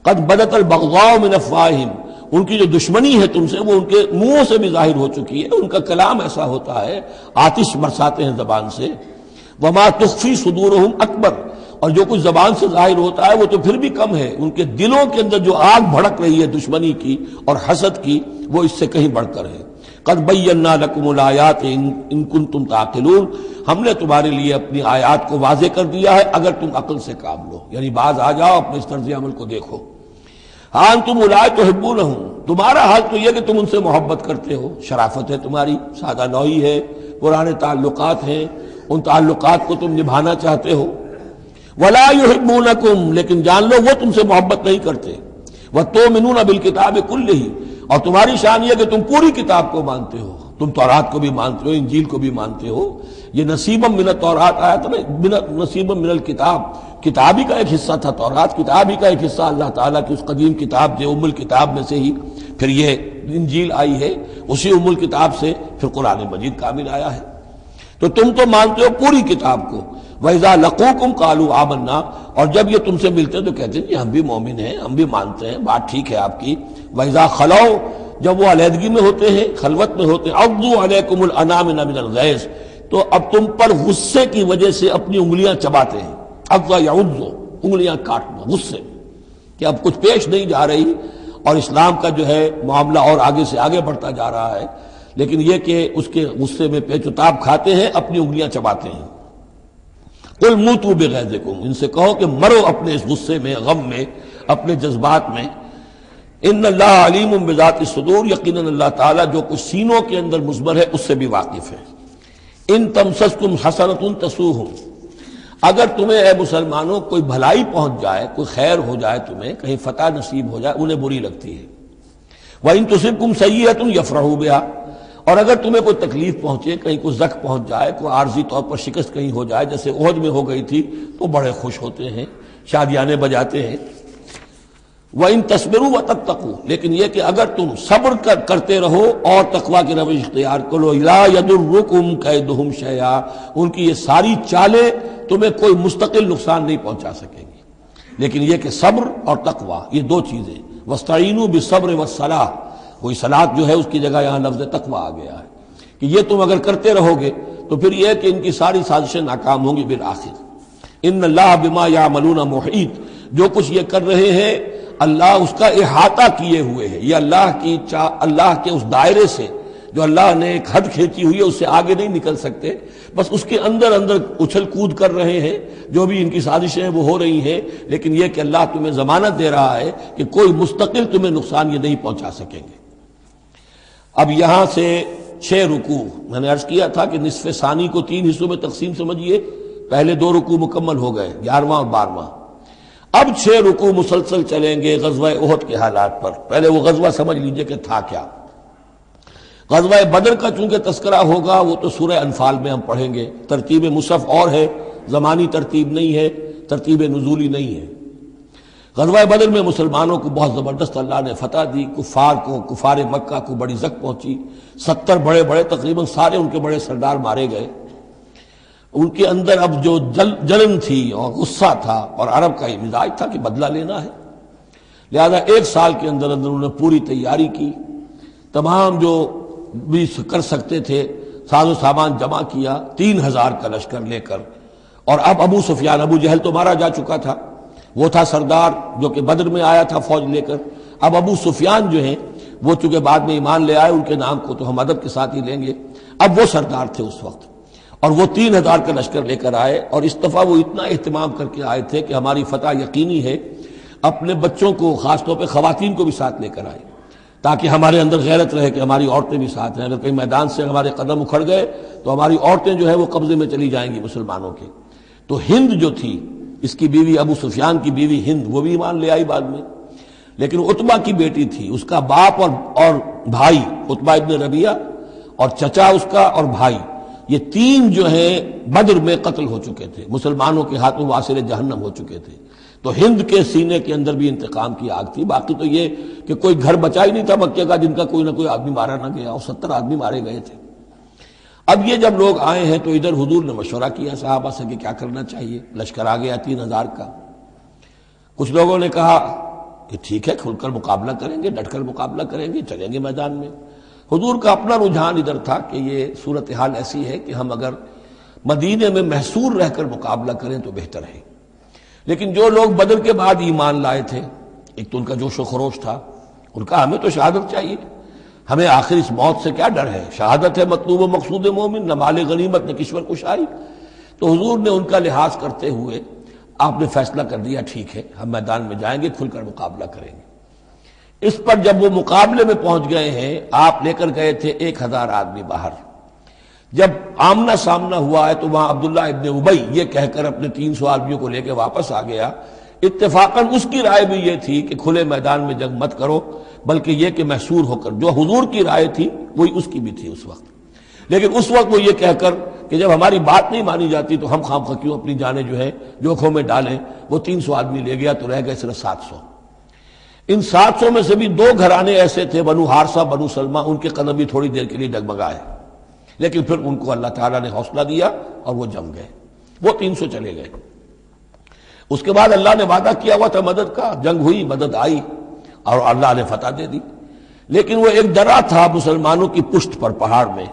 قد بدت البغضاء من افواہہم، ان کی جو دشمنی ہے تم سے وہ ان کے منہوں سے بھی ظاہر ہو چکی ہے، ان کا کلام ایسا ہوتا ہے، آتش برساتے ہیں زبان سے۔ وما تخفی صدورہم اکبر، اور جو کچھ زبان سے ظاہر ہوتا ہے وہ تو پھر بھی کم ہے، ان کے دلوں کے اندر جو آگ بھڑک رہی ہے دشمنی کی اور حسد کی، وہ اس سے کہیں بڑھ کر ہے۔ قد بینا لکم الآیات ان کنتم تعقلون، ہم نے تمہارے لیے اپنی آیات کو واضح کر دیا ہے اگر تم عقل سے کام لو، یعنی باز آ جاؤ، اپنے اس طرز عمل کو دیکھو۔ ہاں تم اولئک تحبونہم، تمہارا حال تو یہ کہ تم ان سے محبت کرتے ہو، شرافت ہے تمہاری، سادہ نوئی ہے، پرانے تعلقات ہیں، ان تعلقات کو تم نبھانا چاہتے ہو۔ ولا یحبونکم، لیکن جان لو وہ تم سے محبت نہیں کرتے۔ وتؤمنون بالکتاب کلہ، اور تمہاری شان یہ کہ تم پوری کتاب کو مانتے ہو، تم تورات کو بھی مانتے ہو، انجیل کو بھی مانتے ہو۔ یہ نصیبم من التورات آیا تھا نا، نصیبم من الکتاب، کتاب ہی کا ایک حصہ تھا تورات، کتاب ہی کا ایک حصہ اللہ تعالیٰ کی اس قدیم کتاب جو ام الکتاب میں سے ہی پھر یہ انجیل آئی ہے، اسی ام الکتاب سے پھر قرآن مجید کامل آیا ہے۔ تو تم تو مانتے ہو پوری کتاب کو۔ وَإِذَا لَقُوكُمْ قَالُوا آمَنَّا، اور جب یہ تم سے ملتے ہیں تو کہتے ہیں کہ ہم بھی مومن ہیں، ہم بھی مانتے ہیں، بات ٹھیک ہے آپ کی۔ وَإِذَا خَلَوْا، جب وہ علیحدگی میں ہوتے ہیں، خلوت میں ہوتے ہیں، عَضُّوا عَلَيْكُمُ الْأَنَامِلَ مِنَ الْغَيْظِ، تو اب تم پر غصے کی وجہ سے اپنی انگلیاں چباتے ہیں۔ عَضَّ يَعُضُّ، انگلیاں کاٹنا غصے کہ اب کچھ پیش نہیں جا رہی، اور اسلام کا جو ہے معاملہ اور آگے سے آگے بڑھتا جا رہا ہے، لیکن یہ کہ اس کے غصے میں پیچ و تاب کھاتے ہیں، اپنی انگلیاں چباتے ہیں۔ قل موتوا بغیظکم، ان سے کہو کہ مرو اپنے اس غصے میں، غم میں، اپنے جذبات میں۔ ان اللہ علیم بذات الصدور، یقیناً اللہ تعالیٰ جو کچھ سینوں کے اندر مضمر ہے اس سے بھی واقف ہے۔ ان تمسسکم حسنۃ تسؤہم، اگر تمہیں اے مسلمانوں کوئی بھلائی پہنچ جائے، کوئی خیر ہو جائے، تمہیں کہیں فتح نصیب ہو جائے، انہیں بری لگتی ہے۔ وَإِن تُصِبْكُمْ سَیِّئَةٌ یفرحوا بِہَا، اور اگر تمہیں کوئی تکلیف پہنچے، کہیں کوئی زخم پہنچ جائے، کوئی عارضی طور پر شکست کہیں ہو جائے، جیسے احد میں ہو گئی تھی، تو بڑے خوش ہوتے ہیں، شادیانے بجاتے ہیں۔ وَإِن تَصْبِرُوا وَتَتَّقُوا، لیکن یہ کہ اگر تم صبر کرتے رہو اور تقویٰ کی روش اختیار کرو، لَا يَضُرُّكُمْ كَيْدُهُمْ شَيْئًا، ان کی یہ ساری چالیں تمہیں کوئی مستقل نقصان نہیں پہنچا سکیں گی، لیکن یہ کہ صبر اور تقویٰ یہ دو چیزیں۔ وَاسْتَعِینُوا بِالصَّبْرِ وَالصَّلَاةِ، وہی صلاۃ جو ہے اس کی جگہ یہاں لفظ تقویٰ آ گیا ہے کہ یہ تم اگر کرتے رہو گے تو پھر یہ کہ ان کی ساری سازشیں ناکام ہوں گی بالآخر۔ ان اللہ بما یعملون محیط، جو کچھ یہ کر رہے ہیں اللہ اس کا احاطہ کیے ہوئے ہے. یہ اللہ کے اس دائرے سے جو اللہ نے ایک حد کھینچی ہوئی ہے اس سے آگے نہیں نکل سکتے. بس اس کے اندر اندر اچھل کود کر رہے ہیں. جو بھی ان کی سازشیں ہیں وہ ہو رہی ہیں، لیکن یہ کہ اللہ تمہیں ضمانت دے رہا ہے کہ کوئی مستقل تمہیں نقصان یہ نہیں پہنچا سکیں گے. اب یہاں سے 6 رکوع میں نے عرض کیا تھا کہ نصف ثانی کو 3 حصوں میں تقسیم سمجھیے. پہلے 2 رکوع مکمل ہو گئے، 11واں اور 12واں. اب 6 رکوع مسلسل چلیں گے غزوہ احد کے حالات پر. پہلے وہ غزوہ سمجھ لیجئے کہ تھا کیا. غزوہ بدر کا چونکہ تذکرہ ہوگا وہ تو سورہ انفال میں ہم پڑھیں گے. ترتیب مصحف اور ہے، زمانی ترتیب نہیں ہے، ترتیب نزولی نہیں ہے. غزوہ بدر میں مسلمانوں کو بہت زبردست اللہ نے فتح دی. کفار مکہ کو بڑی زک پہنچی. 70 بڑے بڑے تقریباً سارے ان کے بڑے سردار مارے گئے. ان کے اندر اب جو جلن تھی اور غصہ تھا، اور عرب کا یہ مزاج تھا کہ بدلہ لینا ہے، لہذا 1 سال کے اندر انہوں نے پوری تیاری کی. تمام جو بھی کر سکتے تھے ساز و سامان جمع کیا 3000 کا لشکر لے کر. اور اب ابو سفیان، ابو جہل تو مارا جا چکا تھا، وہ تھا سردار جو کہ بدر میں آیا تھا فوج لے کر. اب ابو سفیان جو ہیں وہ چونکہ بعد میں ایمان لے آئے، ان کے نام کو تو ہم ادب کے ساتھ ہی لیں گے. اب وہ سردار تھے اس وقت، اور وہ 3000 کا لشکر لے کر آئے. اور اس دفعہ وہ اتنا اہتمام کر کے آئے تھے کہ ہماری فتح یقینی ہے. اپنے بچوں کو، خاص طور پہ خواتین کو بھی ساتھ لے کر آئے تاکہ ہمارے اندر غیرت رہے کہ ہماری عورتیں بھی ساتھ ہیں. اگر کہیں میدان سے ہمارے قدم اکھڑ گئے تو ہماری عورتیں جو ہے وہ قبضے میں چلی جائیں گی مسلمانوں کے. تو ہند جو تھی، اس کی بیوی، ابو سفیان کی بیوی ہند، وہ بھی ایمان لے آئی بعد میں. لیکن عتبہ کی بیٹی تھی، اس کا باپ اور بھائی عتبہ ابن ربیعہ، اور چچا اس کا اور بھائی، یہ 3 جو ہیں بدر میں قتل ہو چکے تھے، مسلمانوں کے ہاتھوں واصل جہنم ہو چکے تھے. تو ہند کے سینے کے اندر بھی انتقام کی آگ تھی. باقی تو یہ کہ کوئی گھر بچا ہی نہیں تھا مکے کا جن کا کوئی نہ کوئی آدمی مارا نہ گیا، اور 70 آدمی مارے گئے تھے. اب یہ جب لوگ آئے ہیں تو ادھر حضور نے مشورہ کیا صحابہ سے کہ کیا کرنا چاہیے. لشکر آ گیا 3000 کا. کچھ لوگوں نے کہا کہ ٹھیک ہے، کھل کر مقابلہ کریں گے، ڈٹ کر مقابلہ کریں گے، چلیں گے میدان میں. حضور کا اپنا رجحان ادھر تھا کہ یہ صورتحال ایسی ہے کہ ہم اگر مدینے میں محصور رہ کر مقابلہ کریں تو بہتر ہے. لیکن جو لوگ بدر کے بعد ایمان لائے تھے، ایک تو ان کا جوش و خروش تھا، ان کا ہمیں تو شہادت چاہیے، ہمیں آخر اس موت سے کیا ڈر ہے، شہادت ہے مطلوب و مقصود مومن، نہ مال غنیمت نہ کشور کشائی. تو حضور نے ان کا لحاظ کرتے ہوئے آپ نے فیصلہ کر دیا ٹھیک ہے ہم میدان میں جائیں گے، کھل کر مقابلہ کریں گے. اس پر جب وہ مقابلے میں پہنچ گئے ہیں، آپ لے کر گئے تھے 1000 آدمی باہر. جب آمنا سامنا ہوا ہے تو وہاں عبداللہ ابن ابی یہ کہہ کر اپنے 300 آدمیوں کو لے کے واپس آ گیا. اتفاقاً اس کی رائے بھی یہ تھی کہ کھلے میدان میں جنگ مت کرو، بلکہ یہ کہ محصور ہو کر. جو حضور کی رائے تھی وہی اس کی بھی تھی اس وقت. لیکن اس وقت وہ یہ کہہ کر کہ جب ہماری بات نہیں مانی جاتی تو ہم خام خواہ کیوں اپنی جانیں جو ہے جوکھوں میں ڈالیں. وہ 300 آدمی لے گیا تو رہ گئے صرف 700. ان 700 میں سے بھی 2 گھرانے ایسے تھے، بنو حارثہ بنو سلمہ، ان کے قدم بھی تھوڑی دیر کے لیے ڈگمگائے. لیکن پھر ان کو اللہ تعالیٰ نے حوصلہ دیا اور وہ جم گئے. وہ 300 چلے گئے. اس کے بعد اللہ نے وعدہ کیا ہوا تھا مدد کا، جنگ ہوئی، مدد آئی اور اللہ نے فتح دے دی. لیکن وہ ایک درہ تھا مسلمانوں کی پشت پر پہاڑ میں.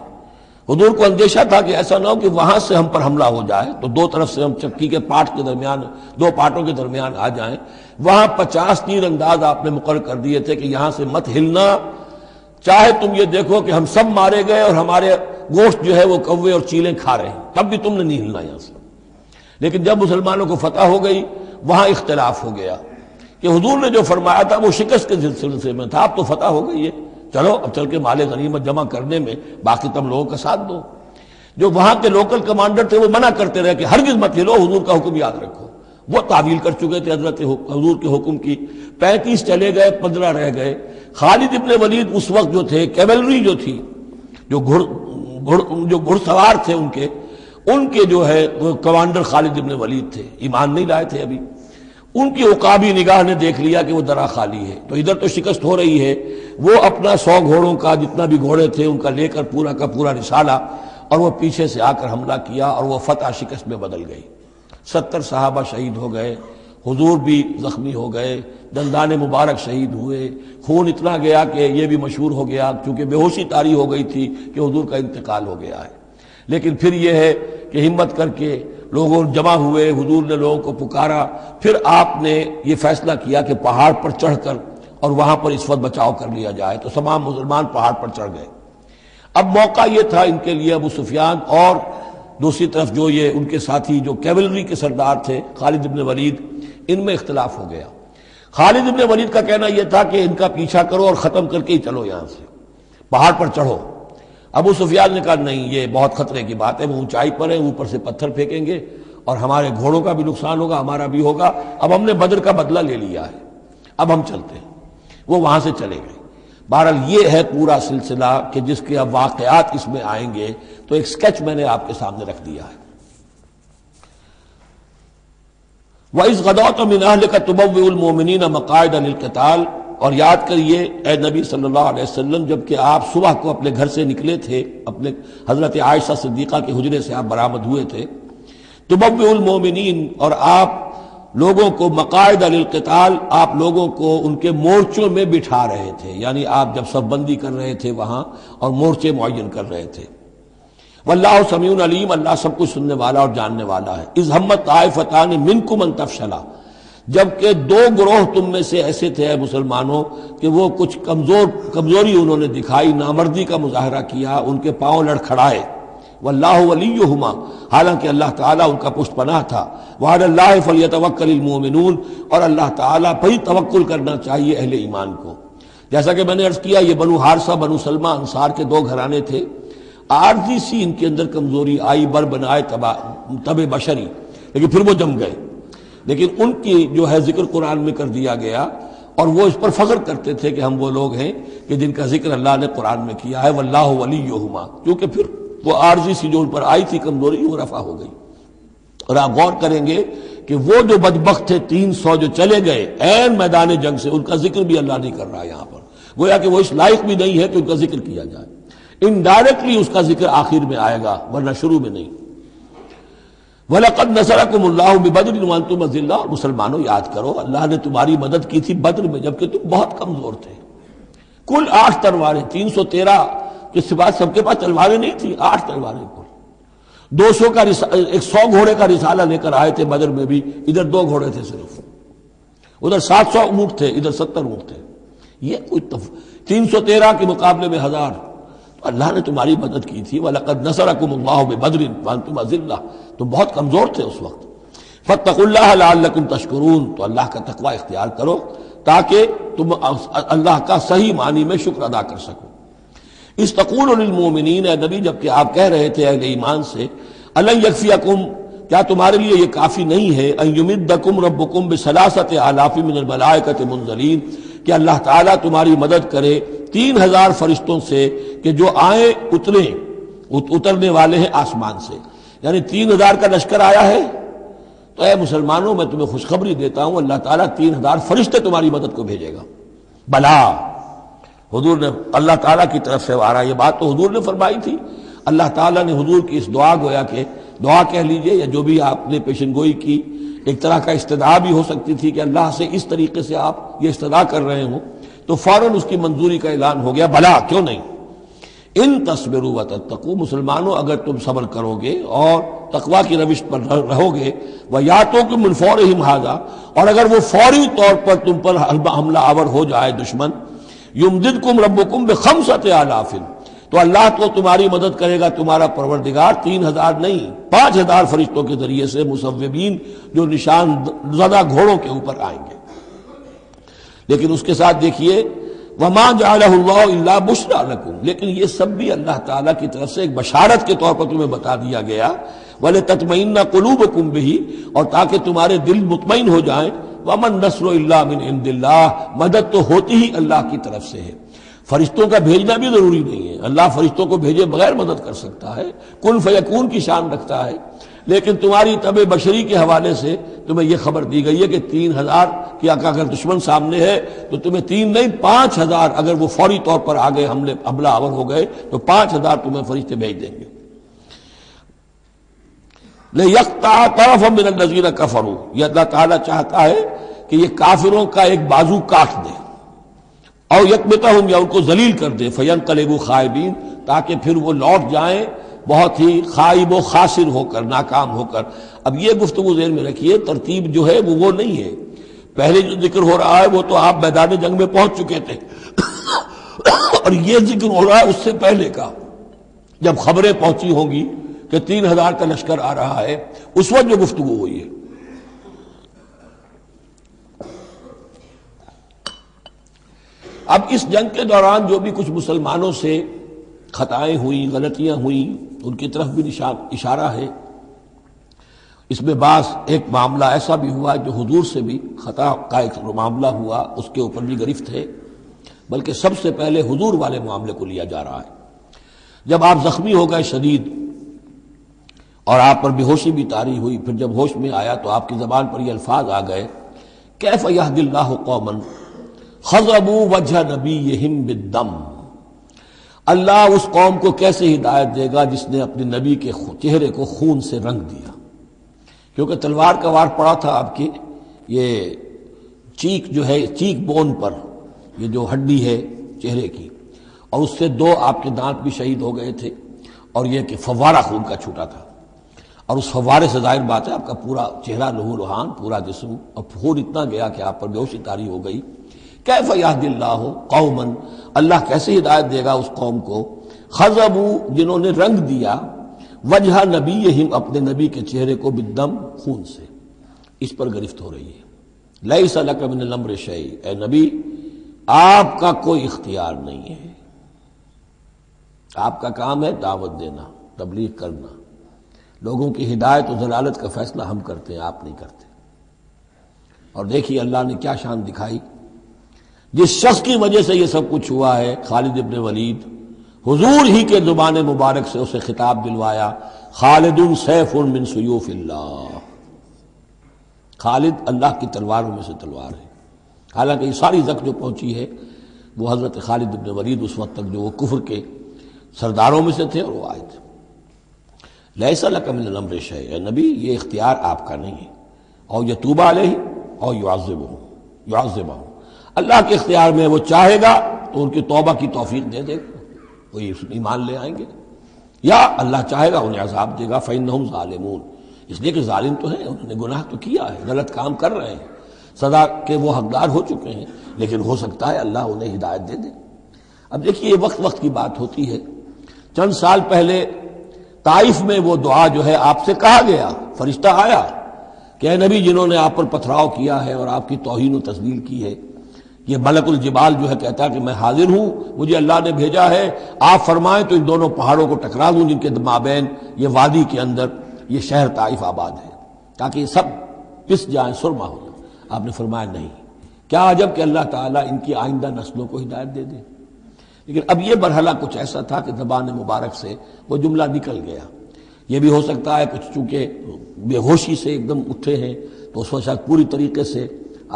حضور کو اندیشہ تھا کہ ایسا نہ ہو کہ وہاں سے ہم پر حملہ ہو جائے تو 2 طرف سے ہم چکی کے پاٹ کے درمیان، 2 پاٹوں کے درمیان آ جائیں. وہاں 50 تیر انداز آپ نے مقرر کر دیے تھے کہ یہاں سے مت ہلنا، چاہے تم یہ دیکھو کہ ہم سب مارے گئے اور ہمارے گوشت جو ہے وہ کوے اور چیلیں کھا رہے ہیں، تب بھی تم نے نہیں ہلنا یہاں سے. لیکن جب مسلمانوں کو فتح ہو گئی وہاں اختلاف ہو گیا کہ حضور نے جو فرمایا تھا وہ شکست کے سلسلے میں تھا. اب تو فتح ہو گئی ہے، چلو اب چل کے مال غنیمت جمع کرنے میں باقی تم لوگوں کا ساتھ دو. جو وہاں کے لوکل کمانڈر تھے وہ منع کرتے رہے کہ ہرگز مت ہلو، حضور کا حکم یاد رکھو. وہ تعویل کر چکے تھے حضرت حضور کے حکم کی. 35 چلے گئے، 15 رہ گئے. خالد ابن ولید اس وقت جو تھے، کیولری جو تھی، جو گھڑ سوار تھے ان کے جو ہے وہ کمانڈر خالد ابن ولید تھے، ایمان نہیں لائے تھے ابھی. ان کی عقابی نگاہ نے دیکھ لیا کہ وہ درہ خالی ہے، تو ادھر تو شکست ہو رہی ہے. وہ اپنا 100 گھوڑوں کا جتنا بھی گھوڑے تھے ان کا لے کر پورا کا پورا رسالہ، اور وہ پیچھے سے آ کر حملہ کیا اور وہ فتح شکست میں بدل گئی. 70 صحابہ شہید ہو گئے، حضور بھی زخمی ہو گئے، دندان مبارک شہید ہوئے. خون اتنا گیا کہ یہ بھی مشہور ہو گیا کیونکہ بے ہوشی طاری ہو گئی تھی کہ حضور کا انتقال ہو گیا ہے. لیکن پھر یہ ہے کہ ہمت کر کے لوگوں جمع ہوئے، حضور نے لوگوں کو پکارا، پھر آپ نے یہ فیصلہ کیا کہ پہاڑ پر چڑھ کر اور وہاں پر اس وقت بچاؤ کر لیا جائے، تو تمام مسلمان پہاڑ پر چڑھ گئے۔ اب موقع یہ تھا ان کے لیے، ابو سفیان اور دوسری طرف جو یہ ان کے ساتھی جو کیولری کے سردار تھے خالد ابن ولید، ان میں اختلاف ہو گیا۔ خالد ابن ولید کا کہنا یہ تھا کہ ان کا پیچھا کرو اور ختم کر کے ہی چلو، یہاں سے پہاڑ پر چڑھو۔ ابو سفیان نے کہا نہیں، یہ بہت خطرے کی بات ہے، وہ اونچائی پر ہے، اوپر سے پتھر پھینکیں گے اور ہمارے گھوڑوں کا بھی نقصان ہوگا، ہمارا بھی ہوگا، اب ہم نے بدر کا بدلہ لے لیا ہے، اب ہم چلتے ہیں۔ وہ وہاں سے چلے گئے۔ بہرحال یہ ہے پورا سلسلہ کہ جس کے اب واقعات اس میں آئیں گے، تو ایک سکیچ میں نے آپ کے سامنے رکھ دیا ہے۔ وَإِذْ غَدَوْتَ مِنْ أَهْلِكَ تُبَوِّئُ الْمُؤْمِنِينَ مَقَاعِدَ لِلْقِتَالِ، اور یاد کریے اے نبی صلی اللہ علیہ وسلم، جب کہ آپ صبح کو اپنے گھر سے نکلے تھے، اپنے حضرت عائشہ صدیقہ کے حجرے سے آپ برآمد ہوئے تھے، تُبَوِّئُ الْمُؤْمِنِينَ، اور آپ لوگوں کو مقاعد للقتال، آپ لوگوں کو ان کے مورچوں میں بٹھا رہے تھے، یعنی آپ جب صف بندی کر رہے تھے وہاں اور مورچے معین کر رہے تھے۔ واللہ سمیع علیم، اللہ سب کچھ سننے والا اور جاننے والا ہے۔ اذ ہمت طائفتان منکم ان تفشلا، جبکہ دو گروہ تم میں سے ایسے تھے اے مسلمانوں کہ وہ کچھ کمزوری انہوں نے دکھائی، نامردی کا مظاہرہ کیا، ان کے پاؤں لڑکھڑائے۔ واللہ ولیہما، حالانکہ اللہ تعالیٰ ان کا پشت پناہ تھا۔ وعلی اللہ فلیتوکل المؤمنون، اور اللہ تعالیٰ پر ہی توکل کرنا چاہیے اہل ایمان کو۔ جیسا کہ میں نے عرض کیا، یہ بنو حارثہ بنو سلمہ انصار کے دو گھرانے تھے، عارضی سی ان کے اندر کمزوری آئی، بر بنائے تب بشری، لیکن پھر وہ جم گئے۔ لیکن ان کی جو ہے ذکر قرآن میں کر دیا گیا، اور وہ اس پر فخر کرتے تھے کہ ہم وہ لوگ ہیں کہ جن کا ذکر اللہ نے قرآن میں کیا ہے، واللہ ولیہما، کیونکہ پھر وہ عارضی سی جو ان پر آئی تھی کمزوری، وہ رفع ہو گئی۔ اور آپ غور کریں گے کہ وہ جو بدبخت تھے 300 جو چلے گئے عین میدان جنگ سے، ان کا ذکر بھی اللہ نہیں کر رہا یہاں پر، گویا کہ وہ اس لائق بھی نہیں ہے کہ ان کا ذکر کیا جائے۔ انڈائریکٹلی اس کا ذکر آخر میں آئے گا، ورنہ شروع میں نہیں۔ وَلَقَدْ نَصَرَكُمُ اللَّهُ بِبَدْرٍ وَأَنْتُمْ أَذِلَّةٌ، اور مسلمانوں یاد کرو اللہ نے تمہاری مدد کی تھی بدر میں جبکہ تم بہت کمزور تھے۔ کل 8 تلواریں، 313 کے بعد سب کے پاس تلواریں نہیں تھیں، 8 تلواریں کل۔ 200 کا 100 گھوڑے کا رسالہ لے کر آئے تھے بدر میں بھی، ادھر 2 گھوڑے تھے صرف، ادھر 700 اونٹ تھے، ادھر 70 اونٹ تھے۔ یہ کوئی 313 کے مقابلے میں 1000، اللہ نے تمہاری مدد کی تھی۔ وَلَقَدْ نَصَرَكُمُ اللَّهُ بِبَدْرٍ وَأَنْتُمْ أَذِلَّةٌ، تم بہت کمزور تھے اس وقت۔ فَاتَّقُوا اللَّهَ لَعَلَّكُمْ تَشْكُرُونَ، تو اللہ کا تقوی اختیار کرو تاکہ تم اللہ کا صحیح معنی میں شکر ادا کر سکو۔ اس تقول للمؤمنین، اے نبی جبکہ آپ کہہ رہے تھے اہل ایمان سے، أَلَنْ يَكْفِيَكُمْ، کیا تمہارے لیے یہ کافی نہیں ہے، أَنْ يُمِدَّكُمْ رَبُّكُمْ بِثَلَاثَةِ آلَافٍ مِّنَ الْمَلَائِكَةِ مُنزَلِينَ، کہ اللہ تعالیٰ تمہاری مدد کرے 3000 فرشتوں سے کہ جو آئیں اترنے والے ہیں آسمان سے، یعنی 3000 کا لشکر آیا ہے۔ تو اے مسلمانوں میں تمہیں خوشخبری دیتا ہوں، اللہ تعالیٰ 3000 فرشتے تمہاری مدد کو بھیجے گا۔ بلا، حضور نے اللہ تعالیٰ کی طرف سے آ رہا، یہ بات تو حضور نے فرمائی تھی، اللہ تعالیٰ نے حضور کی اس دعا، گویا کہ دعا کہہ لیجئے یا جو بھی آپ نے پیشن گوئی کی، ایک طرح کا استدعا بھی ہو سکتی تھی کہ اللہ سے اس طریقے سے آپ یہ استدعا کر رہے ہوں، تو فوراً اس کی منظوری کا اعلان ہو گیا، بلا کیوں نہیں۔ ان تصبروا وتتقوا، مسلمانوں اگر تم صبر کرو گے اور تقوی کی روش پر رہو گے، وَيَأْتُوكُم مِّن فَوْرِهِمْ هَٰذَا، اور اگر وہ فوری طور پر تم پر حملہ آور ہو جائے دشمن، يُمْدِدْكُمْ رَبُّكُمْ بِخَمْسَةِ آلَافٍ، تو اللہ تو تمہاری مدد کرے گا تمہارا پروردگار 3000 نہیں 5000 فرشتوں کے ذریعے سے، مصوبین جو نشان زدہ گھوڑوں کے اوپر آئیں گے۔ لیکن اس کے ساتھ دیکھیے وَمَا جَعَلَهُ اللَّهُ إِلَّا بُشْرَىٰ لَكُمْ، لیکن یہ سب بھی اللہ تعالیٰ کی طرف سے ایک بشارت کے طور پر تمہیں بتا دیا گیا، وَلِتَطْمَئِنَّ قُلُوبُكُمْ بِهِ، اور تاکہ تمہارے دل مطمئن ہو جائیں، وَمَا النَّصْرُ إِلَّا مِنْ عِنْدِ اللَّهِ، مدد تو ہوتی ہی اللہ کی طرف سے ہے، فرشتوں کا بھیجنا بھی ضروری نہیں ہے، اللہ فرشتوں کو بھیجے بغیر مدد کر سکتا ہے، کن فیکون کی شان رکھتا ہے، لیکن تمہاری طبع بشری کے حوالے سے تمہیں یہ خبر دی گئی ہے کہ 3000 کی اگر دشمن سامنے ہے تو تمہیں 3 نہیں 5000، اگر وہ فوری طور پر آگے حملہ آور ہو گئے تو 5000 تمہیں فرشتے بھیج دیں گے۔ لِيَقْطَعَ طَرَفًا مِّنَ الَّذِينَ كَفَرُوا، یہ اللہ تعالیٰ چاہتا ہے کہ یہ کافروں کا ایک بازو کاٹ دے، او یکبتہم، یا ان کو ذلیل کر دے، فینقلبوا خائبین، تاکہ پھر وہ لوٹ جائیں بہت ہی خائب و خاسر ہو کر، ناکام ہو کر۔ اب یہ گفتگو ذہن میں رکھیے، ترتیب جو ہے وہ نہیں ہے۔ پہلے جو ذکر ہو رہا ہے وہ تو آپ میدان جنگ میں پہنچ چکے تھے، اور یہ ذکر ہو رہا ہے اس سے پہلے کا، جب خبریں پہنچی ہوں گی کہ 3000 کا لشکر آ رہا ہے، اس وقت جو گفتگو ہوئی ہے۔ اب اس جنگ کے دوران جو بھی کچھ مسلمانوں سے خطائیں ہوئیں، غلطیاں ہوئیں، ان کی طرف بھی اشارہ ہے۔ اس میں بعض ایک معاملہ ایسا بھی ہوا جو حضور سے بھی خطا کا ایک معاملہ ہوا، اس کے اوپر بھی گرفت ہے، بلکہ سب سے پہلے حضور والے معاملے کو لیا جا رہا ہے۔ جب آپ زخمی ہو گئے شدید اور آپ پر بے ہوشی بھی طاری ہوئی، پھر جب ہوش میں آیا تو آپ کی زبان پر یہ الفاظ آ گئے، کیف یہدی اللہ قوما خضبوا وجہ نبیہم بالدم، اللہ اس قوم کو کیسے ہدایت دے گا جس نے اپنے نبی کے چہرے کو خون سے رنگ دیا، کیونکہ تلوار کا وار پڑا تھا آپ کی یہ چیک جو ہے، چیک بون پر، یہ جو ہڈی ہے چہرے کی، اور اس سے 2 آپ کے دانت بھی شہید ہو گئے تھے، اور یہ کہ فوارہ خون کا چھوٹا تھا، اور اس فوارے سے ظاہر بات ہے آپ کا پورا چہرہ لہو لہان، پورا جسم، اور خون اتنا گیا کہ آپ پر بے ہوشی طاری ہو گئی۔ کیف یہدی اللہ قوما، اللہ کیسے ہدایت دے گا اس قوم کو، خضبوا جنہوں نے رنگ دیا، وجہ نبیہم اپنے نبی کے چہرے کو بالدم خون سے، اس پر گرفت ہو رہی ہے۔ لیس لک من الامر شیء، اے نبی آپ کا کوئی اختیار نہیں ہے، آپ کا کام ہے دعوت دینا، تبلیغ کرنا، لوگوں کی ہدایت و ضلالت کا فیصلہ ہم کرتے ہیں، آپ نہیں کرتے۔ اور دیکھیے اللہ نے کیا شان دکھائی، جس شخص کی وجہ سے یہ سب کچھ ہوا ہے، خالد ابن ولید، حضور ہی کے زبان مبارک سے اسے خطاب دلوایا، خالد سیف من سیوف اللہ، خالد اللہ کی تلواروں میں سے تلوار ہے۔ حالانکہ یہ ساری زخم جو پہنچی ہے وہ حضرت خالد ابن ولید اس وقت تک جو وہ کفر کے سرداروں میں سے تھے اور وہ آئے تھے۔ لیس لک من الامر شیء، اے نبی یہ اختیار آپ کا نہیں ہے، اور یتوب علیہ اور یعذبہ، اللہ کے اختیار میں، وہ چاہے گا تو ان کی توبہ کی توفیق دے دے گا، وہ ایمان لے آئیں گے، یا اللہ چاہے گا انہیں عذاب دے گا، فإنہم ظالمون، اس لیے کہ ظالم تو ہیں، انہوں نے گناہ تو کیا ہے، غلط کام کر رہے ہیں، سزا کے وہ حقدار ہو چکے ہیں، لیکن ہو سکتا ہے اللہ انہیں ہدایت دے دے۔ اب دیکھیے یہ وقت کی بات ہوتی ہے، چند سال پہلے طائف میں وہ دعا جو ہے آپ سے کہا گیا، فرشتہ آیا کہ اے نبی جنہوں نے آپ پر پتھراؤ کیا ہے اور آپ کی توہین و تذلیل کی ہے، یہ ملک الجبال جو ہے کہتا ہے کہ میں حاضر ہوں، مجھے اللہ نے بھیجا ہے، آپ فرمائیں تو ان دونوں پہاڑوں کو ٹکرا دوں جن کے مابین یہ وادی کے اندر یہ شہر طائف آباد ہے، تاکہ یہ سب پس جائیں، سرما ہو جائیں۔ آپ نے فرمایا نہیں، کیا عجب کہ اللہ تعالیٰ ان کی آئندہ نسلوں کو ہدایت دے دے۔ لیکن اب یہ مرحلہ کچھ ایسا تھا کہ زبان مبارک سے وہ جملہ نکل گیا۔ یہ بھی ہو سکتا ہے کچھ چونکہ بے ہوشی سے ایک دم اٹھے ہیں تو اس وقت شاید پوری طریقے سے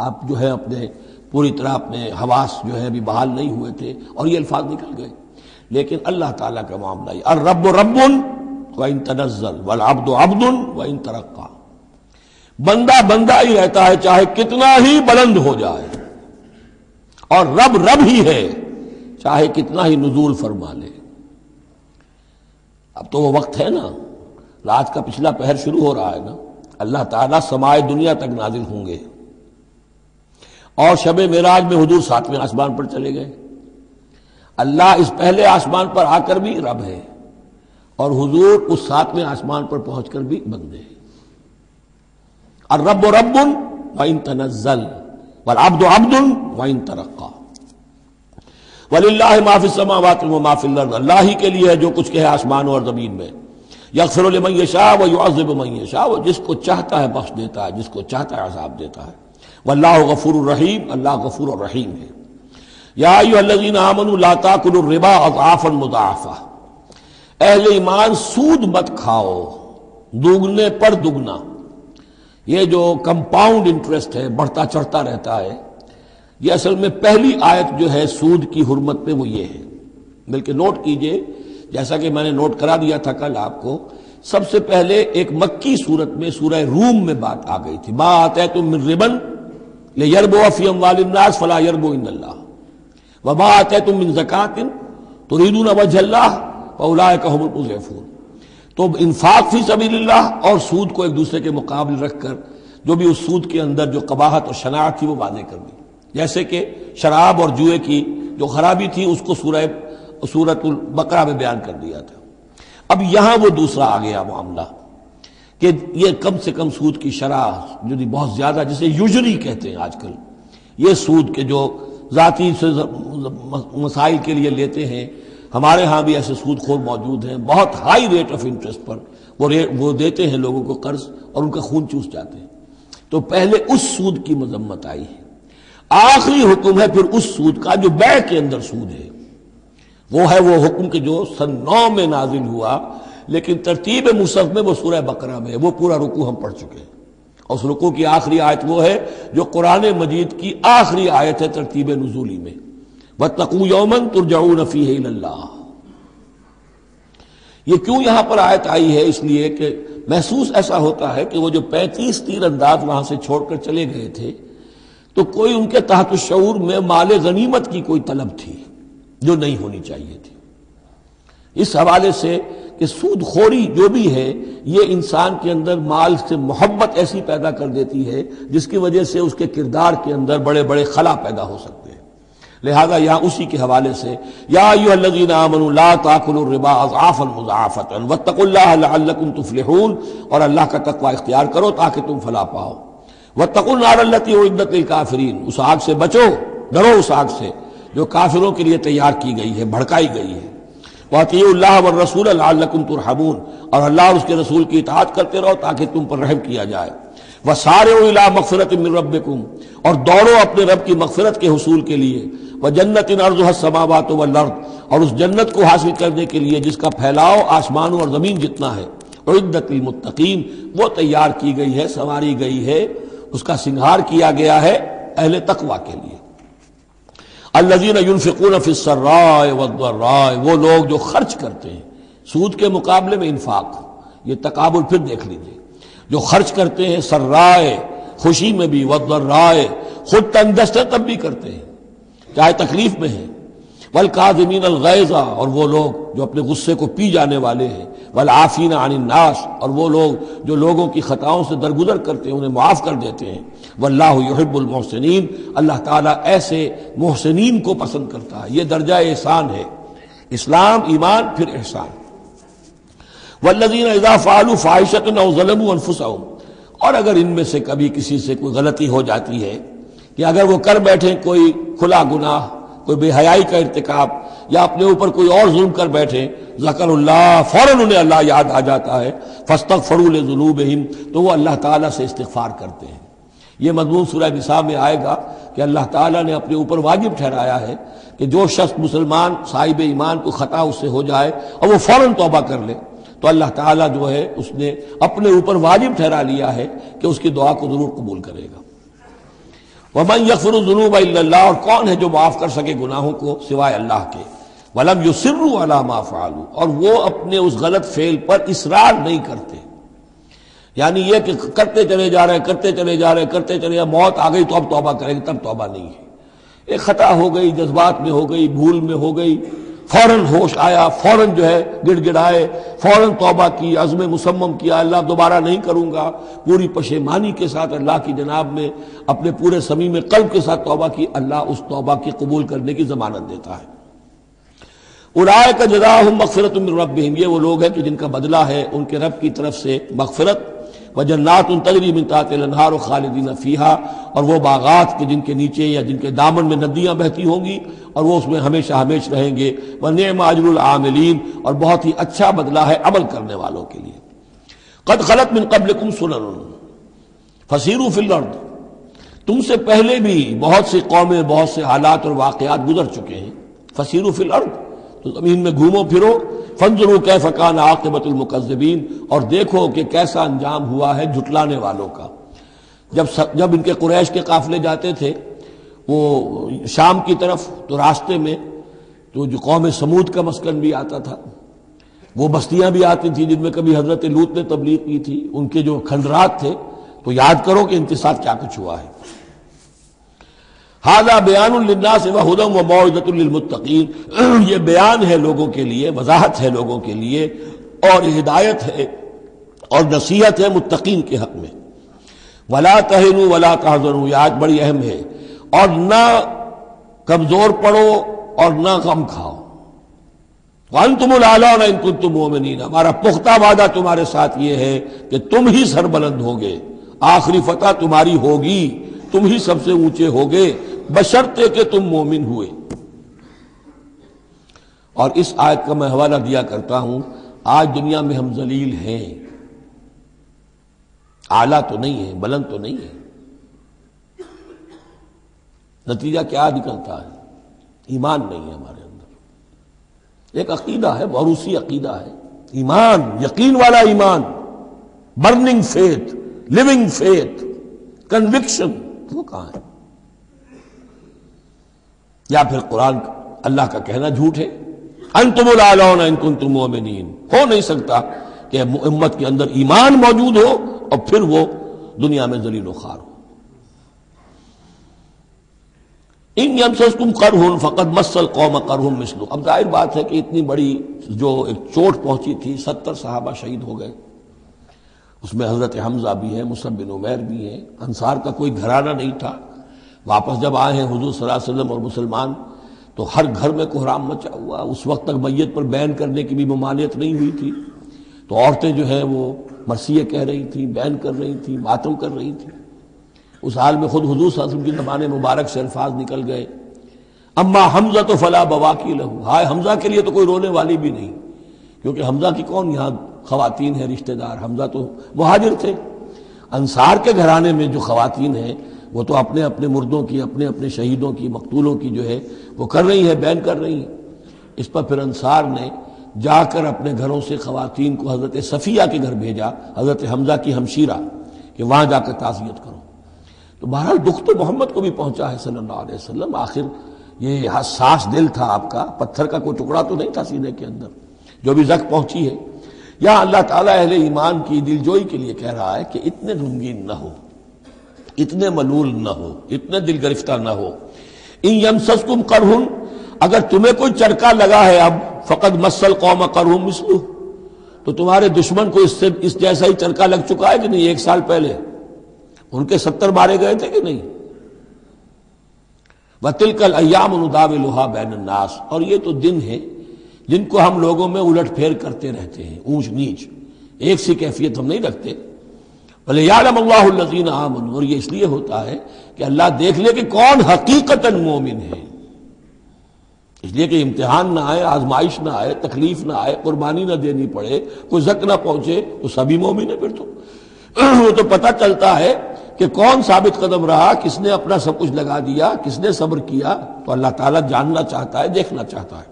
آپ جو ہے اپنے پوری طرح اپنے حواس جو ہے ابھی بحال نہیں ہوئے تھے اور یہ الفاظ نکل گئے۔ لیکن اللہ تعالیٰ کا معاملہ یہ الرب رب وَإِن تنزل والعبد عبد وَإِن ترقى، بندہ بندہ ہی رہتا ہے چاہے کتنا ہی بلند ہو جائے، اور رب رب ہی ہے چاہے کتنا ہی نزول فرما لے۔ اب تو وہ وقت ہے نا، رات کا پچھلا پہر شروع ہو رہا ہے نا، اللہ تعالیٰ سمائے دنیا تک نازل ہوں گے، اور شب معراج میں حضور 7ویں آسمان پر چلے گئے۔ اللہ اس پہلے آسمان پر آ کر بھی رب ہے، اور حضور اس 7ویں آسمان پر پہنچ کر بھی بندے ہیں۔ الرب رب وَإِن تنزل والعبد عبد وَإِن ترقى وَلِلَّهِ مَا فِي السَّمَاوَاتِ وَمَا فِي الْأَرْضِ، اللہ ہی کے لیے ہے جو کچھ کہ ہے آسمانوں اور زمین میں۔ یغفر لمن یشاء ویعذب من یشاء، وہ جس کو چاہتا ہے بخش دیتا ہے، جس کو چاہتا ہے عذاب دیتا ہے۔ واللہ غفور الرحیم، اللہ غفور الرحیم ہے۔ یا ایھا الذین آمنوا لا تاکلوا الربا اضعافا مضاعفہ، اہل ایمان سود مت کھاؤ دوگنے پر دگنا۔ یہ جو کمپاؤنڈ انٹرسٹ ہے، بڑھتا چڑھتا رہتا ہے، یہ اصل میں پہلی آیت جو ہے سود کی حرمت میں وہ یہ ہے۔ بلکہ نوٹ کیجئے، جیسا کہ میں نے نوٹ کرا دیا تھا کل آپ کو، سب سے پہلے ایک مکی صورت میں سورہ روم میں بات آ گئی تھی، ما آتیتم من ربا لیربو فی اموال الناس فلا یربو عند اللہ وما آتیتم من زکاۃ تریدون وجہ اللہ فاولئک هم المضعفون۔ تو انفاق فی سبیل اللہ اور سود کو ایک دوسرے کے مقابل رکھ کر جو بھی اس سود کے اندر جو قباحت اور شناعت تھی وہ واضح کر دی، جیسے کہ شراب اور جوئے کی جو خرابی تھی اس کو سورۃ البقرہ میں بیان کر دیا تھا۔ اب یہاں وہ دوسرا آ گیا معاملہ کہ یہ کم سے کم سود کی شرح جو بہت زیادہ، جسے یوجری کہتے ہیں آج کل، یہ سود کے جو ذاتی سے مسائل کے لیے لیتے ہیں، ہمارے ہاں بھی ایسے سود خور موجود ہیں، بہت ہائی ریٹ آف انٹرسٹ پر وہ دیتے ہیں لوگوں کو قرض اور ان کا خون چوس جاتے ہیں۔ تو پہلے اس سود کی مذمت آئی ہے، آخری حکم ہے پھر اس سود کا جو بیع کے اندر سود ہے، وہ ہے وہ حکم کہ جو سن 9 میں نازل ہوا، لیکن ترتیب مصحف میں وہ سورہ بقرہ میں ہے، وہ پورا رکوع ہم پڑھ چکے ہیں، اور اس رکوع کی آخری آیت وہ ہے جو قرآن مجید کی آخری آیت ہے ترتیب نزولی میں، وَاتَّقُوا يَوْمًا تُرْجَعُونَ فِيهِ إِلَى اللَّهِ۔ یہ کیوں یہاں پر آیت آئی ہے؟ اس لیے کہ محسوس ایسا ہوتا ہے کہ وہ جو 35 تیر انداز وہاں سے چھوڑ کر چلے گئے تھے تو کوئی ان کے تحت الشعور میں مال غنیمت کی کوئی طلب تھی جو نہیں ہونی چاہیے تھی، اس حوالے سے کہ سود خوری جو بھی ہے یہ انسان کے اندر مال سے محبت ایسی پیدا کر دیتی ہے جس کی وجہ سے اس کے کردار کے اندر بڑے بڑے خلا پیدا ہو سکتے ہیں۔ لہذا یہاں اسی کے حوالے سے یا ایھا الذین آمنوا لا تاکلوا الربا اضعافا مضاعفۃ واتقوا اللہ لعلکم تفلحون، اور اللہ کا تقوی اختیار کرو تاکہ تم فلاح پاؤ۔ واتقوا النار التی اعدت للکافرین، اس آگ سے بچو، ڈرو اس آگ سے جو کافروں کے لیے تیار کی گئی ہے، بھڑکائی گئی ہے۔ وَأَطِیعُوا اللَّهَ وَالرَّسُولَ لَعَلَّکُمْ تُرْحَمُونَ، اور اللہ اور اس کے رسول کی اطاعت کرتے رہو تاکہ تم پر رحم کیا جائے۔ وَسَارِعُوا إِلَىٰ مَغْفِرَةٍ مِّن رَّبِّكُمْ، اور دوڑو اپنے رب کی مغفرت کے حصول کے لیے۔ وَجَنَّةٍ عَرْضُهَا السَّمَاوَاتُ وَالْأَرْضُ، اور اس جنت کو حاصل کرنے کے لیے جس کا پھیلاؤ آسمانوں اور زمین جتنا ہے۔ اعدت للمتقین، وہ تیار کی گئی ہے، سنواری گئی ہے، اس کا سنگھار کیا گیا ہے اہل تقوی کے لیے۔ الذین ينفقون فی السراء والضراء، وہ لوگ جو خرچ کرتے ہیں، سود کے مقابلے میں انفاق، یہ تقابل پھر دیکھ لیجئے، جو خرچ کرتے ہیں سرائے خوشی میں بھی، والضراء خود تنگ دست ہے تب بھی کرتے ہیں چاہے تکلیف میں ہیں، والکاظمین الغیظ، اور وہ لوگ جو اپنے غصے کو پی جانے والے ہیں، والعافین عن الناس، اور وہ لوگ جو لوگوں کی خطاؤں سے درگزر کرتے ہیں، انہیں معاف کر دیتے ہیں۔ واللہ یحب المحسنین، اللہ تعالیٰ ایسے محسنین کو پسند کرتا ہے، یہ درجہ احسان ہے، اسلام، ایمان، پھر احسان۔ والذین اذا فعلوا فاحشۃ او ظلموا انفسهم، اور اگر ان میں سے کبھی کسی سے کوئی غلطی ہو جاتی ہے کہ اگر وہ کر بیٹھیں کوئی کھلا گناہ، کوئی بے حیائی کا ارتکاب، یا اپنے اوپر کوئی اور ظلم کر بیٹھے، ذکر اللہ، فوراً انہیں اللہ یاد آ جاتا ہے، فاستغفروا لذنوبہم، تو وہ اللہ تعالیٰ سے استغفار کرتے ہیں۔ یہ مضمون سورہ نساء میں آئے گا کہ اللہ تعالیٰ نے اپنے اوپر واجب ٹھہرایا ہے کہ جو شخص مسلمان صاحب ایمان کو خطا اس سے ہو جائے اور وہ فوراً توبہ کر لے تو اللہ تعالیٰ جو ہے اس نے اپنے اوپر واجب ٹھہرا لیا ہے کہ اس کی دعا کو ضرور قبول کرے گا۔ وَمَن يَغْفِرُ الذُّنُوبَ إِلَّا اللَّهُ، اور کون ہے جو معاف کر سکے گناہوں کو سوائے اللہ کے۔ وَلَمْ يُصِرُّوا عَلَىٰ مَا فَعَلُوا، اور وہ اپنے اس غلط فعل پر اصرار نہیں کرتے، یعنی یہ کہ کرتے چلے جا رہے کرتے چلے جا رہے، موت آ گئی تو اب توبہ کریں گے، تب توبہ نہیں ہے۔ ایک خطا ہو گئی، جذبات میں ہو گئی، بھول میں ہو گئی، فوراً ہوش آیا، فوراً جو ہے گڑ گڑائے، فوراً توبہ کی، عزم مصمم کیا، اللہ دوبارہ نہیں کروں گا، پوری پشیمانی کے ساتھ اللہ کی جناب میں اپنے پورے صمیم قلب کے ساتھ توبہ کی، اللہ اس توبہ کی قبول کرنے کی ضمانت دیتا ہے۔ اولئک جزاؤہم مغفرۃ من ربہم، یہ وہ لوگ ہیں کہ جن کا بدلہ ہے ان کے رب کی طرف سے مغفرت، وجنات تجری من تحتہا الانہار خالدین فیہا، اور وہ باغات کہ جن کے نیچے یا جن کے دامن میں ندیاں بہتی ہوں گی اور وہ اس میں ہمیشہ ہمیش رہیں گے۔ ونعم اجر العاملین، اور بہت ہی اچھا بدلہ ہے عمل کرنے والوں کے لیے۔ قد خلت من قبلکم سنن فسیروا فی الارض، تم سے پہلے بھی بہت سی قومیں، بہت سے حالات اور واقعات گزر چکے ہیں۔ فسیروا فی الارض، تو زمین میں گھومو پھرو، فانظروا کیف کان عاقبۃ المکذبین، اور دیکھو کہ کیسا انجام ہوا ہے جھٹلانے والوں کا۔ جب ان کے قریش کے قافلے جاتے تھے وہ شام کی طرف، تو راستے میں تو جو قوم سمود کا مسکن بھی آتا تھا، وہ بستیاں بھی آتی تھیں جن میں کبھی حضرت لوط نے تبلیغ کی تھی، ان کے جو کھنڈرات تھے، تو یاد کرو کہ ان کے ساتھ کیا کچھ ہوا ہے۔ ھذا بیان للناس وہدی وموعظۃ للمتقین، یہ بیان ہے لوگوں کے لیے، وضاحت ہے لوگوں کے لیے، اور ہدایت ہے اور نصیحت ہے متقین کے حق میں۔ ولا تہنوا ولا تحزنوا، یہ آیت بڑی اہم ہے، اور نہ کمزور پڑو اور نہ غم کھاؤ۔ وانتم الاعلون ان کنتم مؤمنین، ہمارا پختہ وعدہ تمہارے ساتھ یہ ہے کہ تم ہی سربلند ہوگے، آخری فتح تمہاری ہوگی، تم ہی سب سے اونچے ہوگے بشرطے کہ تم مومن ہوئے۔ اور اس آیت کا میں حوالہ دیا کرتا ہوں، آج دنیا میں ہم ذلیل ہیں، اعلیٰ تو نہیں ہے، بلند تو نہیں ہے، نتیجہ کیا نکلتا ہے؟ ایمان نہیں ہے ہمارے اندر، ایک عقیدہ ہے، موروثی عقیدہ ہے، ایمان، یقین والا ایمان، burning faith, living faith, conviction, وہ کہاں ہے؟ یا پھر قرآن اللہ کا کہنا جھوٹ ہے، انتم الاعلون ان کنتم مؤمنین، ہو نہیں سکتا کہ امت کے اندر ایمان موجود ہو اور پھر وہ دنیا میں ذلیل و خوار ہو۔ ان یمسسکم قرح فقد مس القوم قرح مثلہ، اب ظاہر بات ہے کہ اتنی بڑی جو ایک چوٹ پہنچی تھی، 70 صحابہ شہید ہو گئے، اس میں حضرت حمزہ بھی ہے، مصعب بن عمیر بھی ہیں، انصار کا کوئی گھرانہ نہیں تھا۔ واپس جب آئے ہیں حضور صلی اللہ علیہ وسلم اور مسلمان، تو ہر گھر میں کوہرام مچا ہوا، اس وقت تک میت پر بیان کرنے کی بھی ممانعت نہیں ہوئی تھی، تو عورتیں جو ہیں وہ مرثیے کہہ رہی تھیں، بیان کر رہی تھیں، ماتم کر رہی تھیں۔ اس حال میں خود حضور صلی اللہ علیہ وسلم کی زبان مبارک سے الفاظ نکل گئے، اما حمزہ تو فلا بواکی لہو، ہائے حمزہ کے لیے تو کوئی رونے والی بھی نہیں، کیونکہ حمزہ کی کون یہاں خواتین ہیں رشتہ دار، حمزہ تو مہاجر تھے۔ انصار کے گھرانے میں جو خواتین ہیں وہ تو اپنے اپنے مردوں کی، اپنے اپنے شہیدوں کی، مقتولوں کی جو ہے وہ کر رہی ہیں، بیان کر رہی ہیں۔ اس پر پھر انصار نے جا کر اپنے گھروں سے خواتین کو حضرت صفیہ کے گھر بھیجا، حضرت حمزہ کی ہمشیرہ، کہ وہاں جا کر تعزیت کرو۔ تو بہرحال دکھ تو محمد کو بھی پہنچا ہے صلی اللہ علیہ وسلم، آخر یہ حساس دل تھا آپ کا، پتھر کا کوئی ٹکڑا تو نہیں تھا سینے کے اندر، جو بھی زخم پہنچی ہے۔ یا اللہ تعالیٰ اہل ایمان کی دلجوئی کے لیے کہہ رہا ہے کہ اتنے غمگین نہ ہو، اتنے ملول نہ ہو، اتنے دل گرفتہ نہ ہو۔ ان یمسسکم قرح، اگر تمہیں کوئی چرکا لگا ہے اب، فقد مس القوم قرح مثلہ، تو تمہارے دشمن کو اس جیسا ہی چرکا لگ چکا ہے کہ نہیں؟ 1 سال پہلے ان کے 70 مارے گئے تھے کہ نہیں؟ وَتِلْكَ الْأَيَّامُ نُدَاوِلُهَا بَيْنَ النَّاسِ، اور یہ تو دن ہیں جن کو ہم لوگوں میں الٹ پھیر کرتے رہتے ہیں، اونچ نیچ، ایک سی کیفیت ہم نہیں رکھتے۔ وَلِيَعْلَمَ اللَّهُ الَّذِينَ آمَنُوا، اور یہ اس لیے ہوتا ہے کہ اللہ دیکھ لے کہ کون حقیقتاً مومن ہے، اس لیے کہ امتحان نہ آئے، آزمائش نہ آئے، تکلیف نہ آئے، قربانی نہ دینی پڑے، کوئی زک نہ پہنچے، تو سبھی مومن ہیں پھر تو۔ وہ تو پتہ چلتا ہے کہ کون ثابت قدم رہا، کس نے اپنا سب کچھ لگا دیا، کس نے صبر کیا، تو اللہ تعالیٰ جاننا چاہتا ہے، دیکھنا چاہتا ہے۔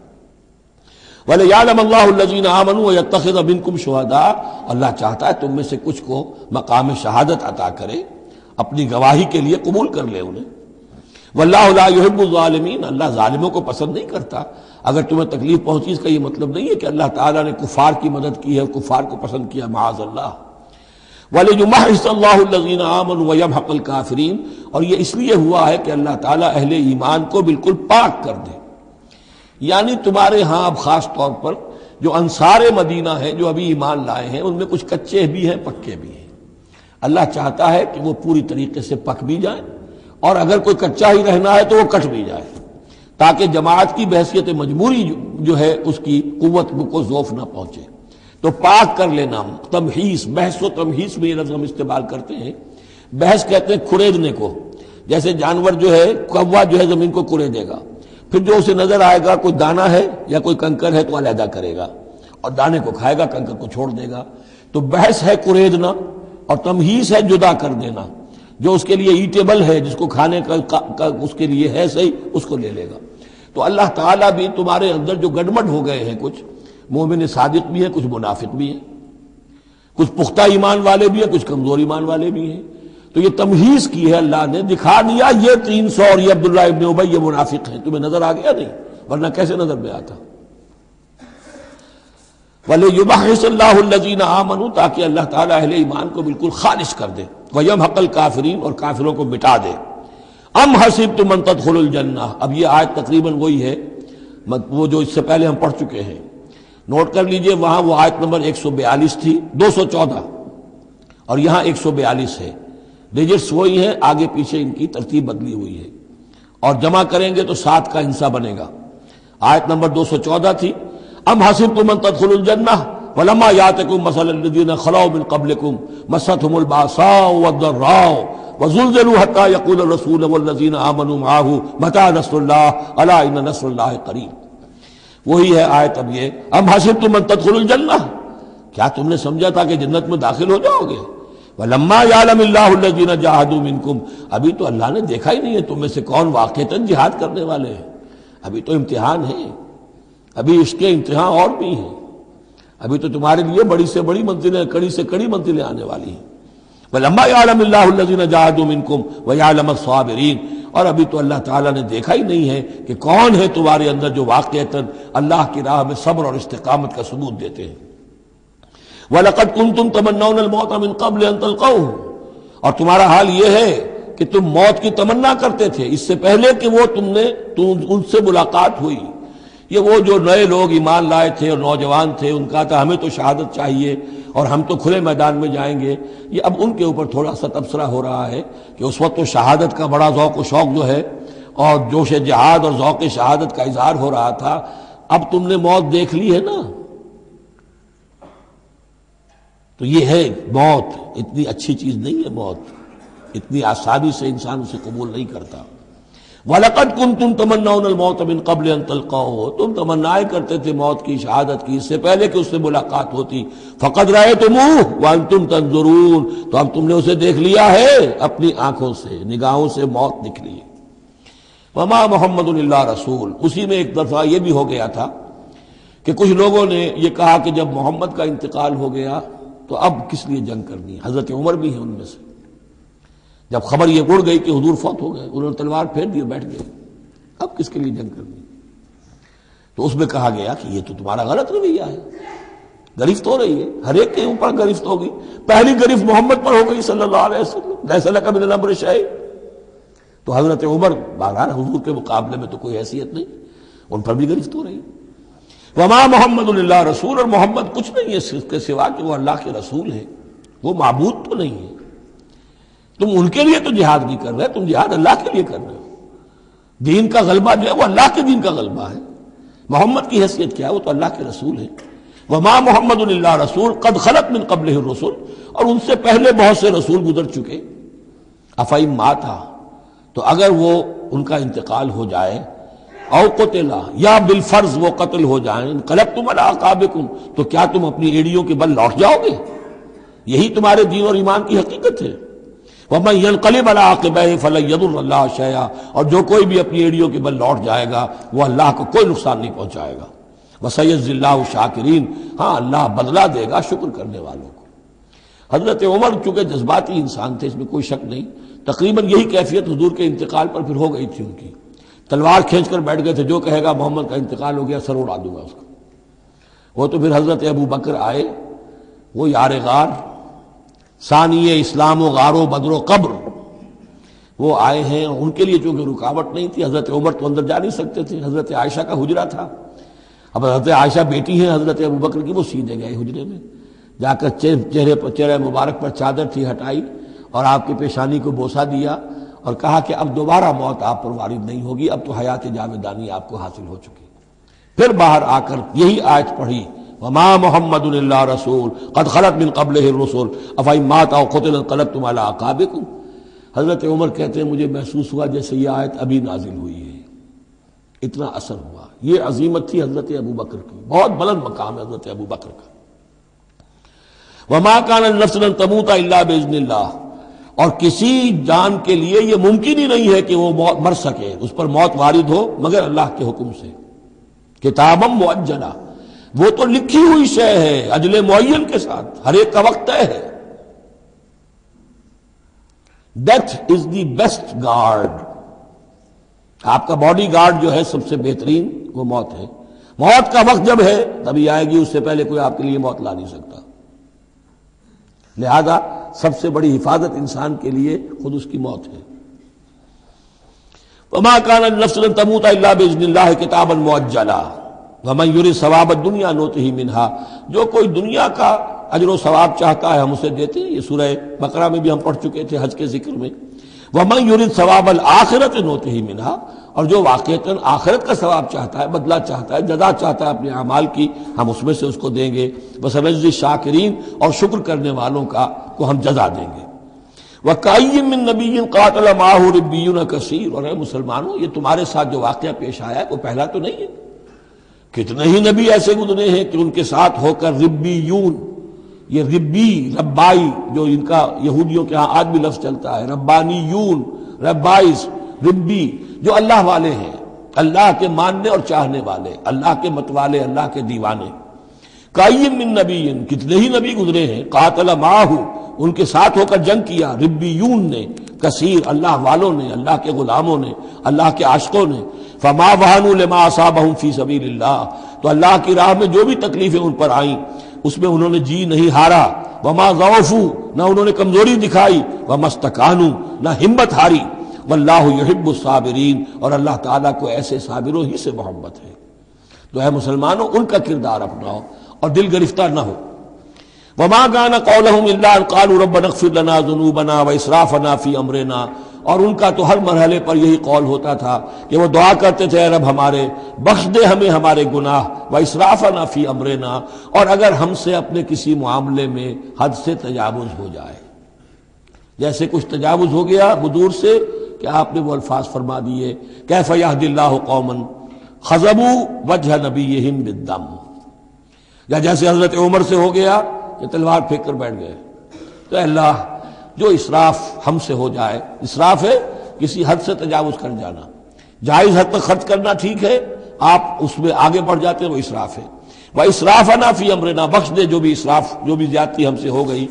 وَلِيَعْلَمَ اللَّهُ الَّذِينَ آمَنُوا وَيَتَّخِذَ مِنكُمْ شُهَدَاءَ، اللہ چاہتا ہے تم میں سے کچھ کو مقام شہادت عطا کرے، اپنی گواہی کے لیے قبول کر لے انہیں۔ وَاللَّهُ لَا يُحِبُّ الظَّالِمِينَ، اللہ ظالموں کو پسند نہیں کرتا۔ اگر تمہیں تکلیف پہنچی اس کا یہ مطلب نہیں ہے کہ اللہ تعالیٰ نے کفار کی مدد کی ہے، کفار کو پسند کیا، معاذ اللہ۔ وَلِيُمَحِّصَ اللَّهُ الَّذِينَ آمَنُوا وَيَمْحَقَ الْكَافِرِينَ، اور یہ اس لیے ہوا ہے کہ اللہ تعالیٰ اہل ایمان کو بالکل پاک کر دے۔ یعنی تمہارے ہاں اب خاص طور پر جو انصار مدینہ ہیں، جو ابھی ایمان لائے ہیں، ان میں کچھ کچے بھی ہیں، پکے بھی ہیں۔ اللہ چاہتا ہے کہ وہ پوری طریقے سے پک بھی جائیں، اور اگر کوئی کچا ہی رہنا ہے تو وہ کٹ بھی جائے، تاکہ جماعت کی بحثیت مجبوری جو ہے اس کی قوت کو ضعف نہ پہنچے۔ تو پاک کر لینا، تمحیص، بحث و تمحیص میں یہ لفظ ہم استعمال کرتے ہیں۔ بحث کہتے ہیں کھڑیدنے کو، جیسے جانور جو ہے، کوا جو ہے زمین کو کھڑے دے گا، پھر جو اسے نظر آئے گا کوئی دانہ ہے یا کوئی کنکر ہے تو علیحدہ کرے گا، اور دانے کو کھائے گا، کنکر کو چھوڑ دے گا۔ تو بحث ہے کھڑیدنا، اور تمحیص ہے جدا کر دینا، جو اس کے لیے ایٹیبل ہے، جس کو کھانے کا اس کے لیے ہے صحیح، اس کو لے لے گا۔ تو اللہ تعالیٰ بھی تمہارے اندر جو گڑبڑ ہو گئے ہیں، کچھ مومن صادق بھی ہیں، کچھ منافق بھی ہیں، کچھ پختہ ایمان والے بھی ہیں، کچھ کمزور ایمان والے بھی ہیں، تو یہ تمحیص کی ہے اللہ نے، دکھا دیا یہ 300 اور یہ عبداللہ ابن ابی یہ منافق ہیں، تمہیں نظر آ گیا نہیں، ورنہ کیسے نظر میں آتا۔ وَلِيُمَحِّصَ اللَّهُ الَّذِينَ آمَنُوا، تاکہ اللہ تعالیٰ اہل ایمان کو بالکل خالص کر دے، وَيَمْحَقَ الْكَافِرِينَ، اور کافروں کو مٹا دے۔ ام حسبتم ان تدخلوا الجنہ، اب یہ آیت تقریباً وہی ہے وہ جو اس سے پہلے ہم پڑھ چکے ہیں۔ نوٹ کر لیجئے، وہاں وہ آیت نمبر 142 تھی، 214 اور یہاں 142 ہے، ڈیجٹس وہی ہیں، آگے پیچھے ان کی ترتیب بدلی ہوئی ہے، اور جمع کریں گے تو 7 کا ہندسہ بنے گا۔ آیت نمبر 214 تھی، ام حسبتم ان تدخلوا الجنہ ولما یاتکم مثل الذین خلوا من قبلکم مستهم الباساء والضراء وزلزلوا حتى يقول الرسول والذین آمنوا معه متى نصر اللہ الا ان نصر اللہ قریب۔ وہی ہے آیت اب یہ، ام حسبتم ان تدخلوا الجنہ، کیا تم نے سمجھا تھا کہ جنت میں داخل ہو جاؤ گے؟ وَلَمَّا يَعْلَمِ اللَّهُ الَّذِينَ جَاهَدُوا مِنْكُمْ، ابھی تو اللہ نے دیکھا ہی نہیں ہے تم میں سے کون واقعتاً جہاد کرنے والے ہیں، ابھی تو امتحان ہے، ابھی اس کے امتحان اور بھی ہیں، ابھی تو تمہارے لیے بڑی سے بڑی منزلیں، کڑی سے کڑی منزلیں آنے والی ہیں۔ وَلَمَّا يَعْلَمِ اللَّهُ الَّذِينَ جَاهَدُوا مِنْكُمْ وَيَعْلَمَ الصَّابِرِينَ، اور ابھی تو اللہ تعالیٰ نے دیکھا ہی نہیں ہے کہ کون ہے تمہارے اندر جو واقعتاً اللہ کی راہ میں صبر اور استقامت کا ثبوت دیتے ہیں۔ وَلَقَدْ كُنْتُمْ تَمَنَّوْنَ الْمَوْتَ مِنْ قَبْلِ أَنْ تَلْقَوْهُ، اور تمہارا حال یہ ہے کہ تم موت کی تمنا کرتے تھے اس سے پہلے کہ وہ ان سے ملاقات ہوئی۔ یہ وہ جو نئے لوگ ایمان لائے تھے اور نوجوان تھے، ان کا تھا ہمیں تو شہادت چاہیے اور ہم تو کھلے میدان میں جائیں گے، یہ اب ان کے اوپر تھوڑا سا تبصرہ ہو رہا ہے کہ اس وقت تو شہادت کا بڑا ذوق و شوق جو ہے اور جوش جہاد اور ذوق شہادت کا اظہار ہو رہا تھا، اب تم نے موت دیکھ لی ہے نا، تو یہ ہے موت، اتنی اچھی چیز نہیں ہے موت، اتنی آسانی سے انسان اسے قبول نہیں کرتا۔ وَلَقَدْ كُنْتُمْ تَمَنَّوْنَ الْمَوْتَ مِنْ قَبْلِ أَنْ تَلْقَوْهُ، تم تمنائے کرتے تھے موت کی، شہادت کی، اس سے پہلے کہ اس سے ملاقات ہوتی۔ فَقَدْ رَأَيْتُمُوهُ وَأَنْتُمْ تَنْظُرُونَ، تو اب تم نے اسے دیکھ لیا ہے اپنی آنکھوں سے، نگاہوں سے موت نکلی۔ وَمَا مُحَمَّدٌ إِلَّا رَسُولٌ، اسی میں ایک دفعہ یہ بھی ہو گیا تھا کہ کچھ لوگوں نے یہ کہا کہ جب محمد کا انتقال ہو گیا تو اب کس لیے جنگ کرنی ہے؟ حضرت عمر بھی ہیں ان میں سے، جب خبر یہ اڑ گئی کہ حضور فوت ہو گئے، انہوں نے تلوار پھیر دی، بیٹھ گئے، اب کس کے لیے جنگ کرنی؟ تو اس میں کہا گیا کہ یہ تو تمہارا غلط رویہ ہے، گرفت ہو رہی ہے، ہر ایک کے اوپر گرفت ہوگی، پہلی گرفت محمد پر ہو گئی صلی اللہ علیہ وسلم، لیس لک من الامر شیء، تو حضرت عمر بہرحال حضور کے مقابلے میں تو کوئی حیثیت نہیں، ان پر بھی گرفت ہو رہی ہے۔ وما محمد الا رسول، اور محمد کچھ نہیں ہے اس کے سوا کہ وہ اللہ کے رسول ہے، وہ معبود تو نہیں ہے، تم ان کے لیے تو جہاد نہیں کر رہے، تم جہاد اللہ کے لیے کر رہے ہو، دین کا غلبہ جو ہے وہ اللہ کے دین کا غلبہ ہے، محمد کی حیثیت کیا ہے؟ وہ تو اللہ کے رسول ہے۔ وما محمد الا رسول قد خلت من قبلہ الرسل، اور ان سے پہلے بہت سے رسول گزر چکے، افئن مات، تو اگر وہ ان کا انتقال ہو جائے، او قتلا، یا بالفرض وہ قتل ہو جائیں، انقلبتم علی اعقابکم، تو کیا تم اپنی ایڑیوں کے بل لوٹ جاؤ گے؟ یہی تمہارے دین اور ایمان کی حقیقت ہے۔ وَمَن يَنقَلِبْ عَلَىٰ عَقِبَيْهِ فَلَن يَضُرَّ اللَّهَ شَيْئًا، اور جو کوئی بھی اپنی ایڑیوں کے بل لوٹ جائے گا وہ اللہ کو کوئی نقصان نہیں پہنچائے گا۔ وَسَيَجْزِي اللَّهُ الشَّاكِرِينَ، ہاں اللہ بدلہ دے گا شکر کرنے والوں کو۔ حضرت عمر چونکہ جذباتی انسان تھے، اس میں کوئی شک نہیں، تقریباً یہی کیفیت حضور کے انتقال پر پھر ہو گئی تھی ان کی، تلوار کھینچ کر بیٹھ گئے تھے، جو کہے گا محمد کا انتقال ہو گیا سر اڑا دوں گا اس کا۔ وہ تو پھر حضرت ابو بکر آئے، وہ یار غار، ثانی اسلام و غار و بدر و قبر، وہ آئے ہیں، ان کے لیے چونکہ رکاوٹ نہیں تھی، حضرت عمر تو اندر جا نہیں سکتے تھے، حضرت عائشہ کا حجرہ تھا، اب حضرت عائشہ بیٹی ہیں حضرت ابو بکر کی، وہ سیدھے گئے حجرے میں، جا کر چہرے مبارک پر چادر تھی ہٹائی اور آپ کی پیشانی کو بوسہ دیا اور کہا کہ اب دوبارہ موت آپ پر وارد نہیں ہوگی، اب تو حیات جاویدانی آپ کو حاصل ہو چکی۔ پھر باہر آ کر یہی آیت پڑھی، وما محمد الا رسول قد خلت من قبلہ الرسل افئن مات او قتل انقلبتم علی اعقابکم۔ حضرت عمر کہتے ہیں مجھے محسوس ہوا جیسے یہ آیت ابھی نازل ہوئی ہے، اتنا اثر ہوا۔ یہ عظیمت تھی حضرت ابو بکر کی، بہت بلند مقام ہے حضرت ابو بکر کا۔ وما کان لنفس ان تموت الا باذن اللہ، اور کسی جان کے لیے یہ ممکن ہی نہیں ہے کہ وہ مر سکے، اس پر موت وارد ہو مگر اللہ کے حکم سے۔ کتابا مؤجلا، وہ تو لکھی ہوئی شے ہے اجل معین کے ساتھ، ہر ایک کا وقت طے ہے۔ Death is the best guard, آپ کا باڈی گارڈ جو ہے سب سے بہترین وہ موت ہے، موت کا وقت جب ہے تبھی آئے گی، اس سے پہلے کوئی آپ کے لیے موت لا نہیں سکتا۔ لہذا سب سے بڑی حفاظت انسان کے لیے خود اس کی موت ہے۔ وما كان لنفس ان تموت الا باذن الله كتابا مؤجلا، وَمَن يُرِدْ ثَوَابَ الدُّنْيَا نُؤْتِهِ مِنْهَا، جو کوئی دنیا کا اجر و ثواب چاہتا ہے ہم اسے دیتے ہیں۔ یہ سورہ بقرہ میں بھی ہم پڑھ چکے تھے حج کے ذکر میں۔ وَمَن يُرِدْ ثَوَابَ الْآخِرَةِ نُؤْتِهِ مِنْهَا، اور جو واقعتاً آخرت کا ثواب چاہتا ہے، بدلہ چاہتا ہے، جزا چاہتا ہے اپنے اعمال کی، ہم اس میں سے اس کو دیں گے۔ وَسَنَجْزِي الشَّاكِرِينَ، اور شکر کرنے والوں کو ہم جزا دیں گے۔ وَكَأَيٍّ مِّن نَّبِيٍّ قَاتَلَ مَعَهُ رِبِّيُّونَ كَثِيرٌ، اور اے مسلمانوں یہ تمہارے ساتھ جو واقعہ پیش آیا ہے وہ پہلا تو نہیں ہے، کتنے ہی نبی ایسے گزرے ہیں کہ ان کے ساتھ ہو کر ربیون، یہ ربی ربائی جو ان کا یہودیوں کے ہاں آج بھی لفظ چلتا ہے، ربانیون، ربائز، ربی، جو اللہ والے ہیں، اللہ کے ماننے اور چاہنے والے، اللہ کے متوالے، اللہ کے دیوانے۔ کائیم من نبی، کتنے ہی نبی گزرے ہیں، قاتل معاہو، ان کے ساتھ ہو کر جنگ کیا، ربیون نے، کثیر، اللہ والوں نے، اللہ کے غلاموں نے، اللہ کے عاشقوں نے۔ فما وہنوا لما اصابہم فی سبیل اللہ، تو اللہ کی راہ میں جو بھی تکلیفیں ان پر آئیں اس میں انہوں نے جی نہیں ہارا۔ وما ضعفوا، نہ انہوں نے کمزوری دکھائی۔ وما استکانوا، نہ ہمت ہاری۔ واللہ یحب الصابرین، اور اللہ تعالیٰ کو ایسے صابروں ہی سے محبت ہے۔ تو اے مسلمانوں ان کا کردار اپناؤ اور دل گرفتہ نہ ہو۔ وما كان قولهم الا ان قالوا ربنا اغفر لنا ذنوبنا واسرافنا في امرنا، اور ان کا تو ہر مرحلے پر یہی قول ہوتا تھا کہ وہ دعا کرتے تھے، اے رب ہمارے بخش دے ہمیں ہمارے گناہ، واسرافنا في امرنا، اور اگر ہم سے اپنے کسی معاملے میں حد سے تجاوز ہو جائے، جیسے کچھ تجاوز ہو گیا حضور سے کہ آپ نے وہ الفاظ فرما دیے، کیف یہدی اللہ قوما خضبوا وجہ نبیہم بالدم، یا جیسے حضرت عمر سے ہو گیا کہ تلوار پھینک کر بیٹھ گئے۔ تو اللہ جو اسراف ہم سے ہو جائے، اسراف ہے کسی حد سے تجاوز کر جانا، جائز حد تک خرچ کرنا ٹھیک ہے، آپ اس میں آگے بڑھ جاتے ہیں وہ اسراف ہے۔ وَإِسْرَافَنَا فِي أَمْرِنَا، بخش دے جو بھی اسراف، جو بھی زیادتی ہم سے ہو گئی۔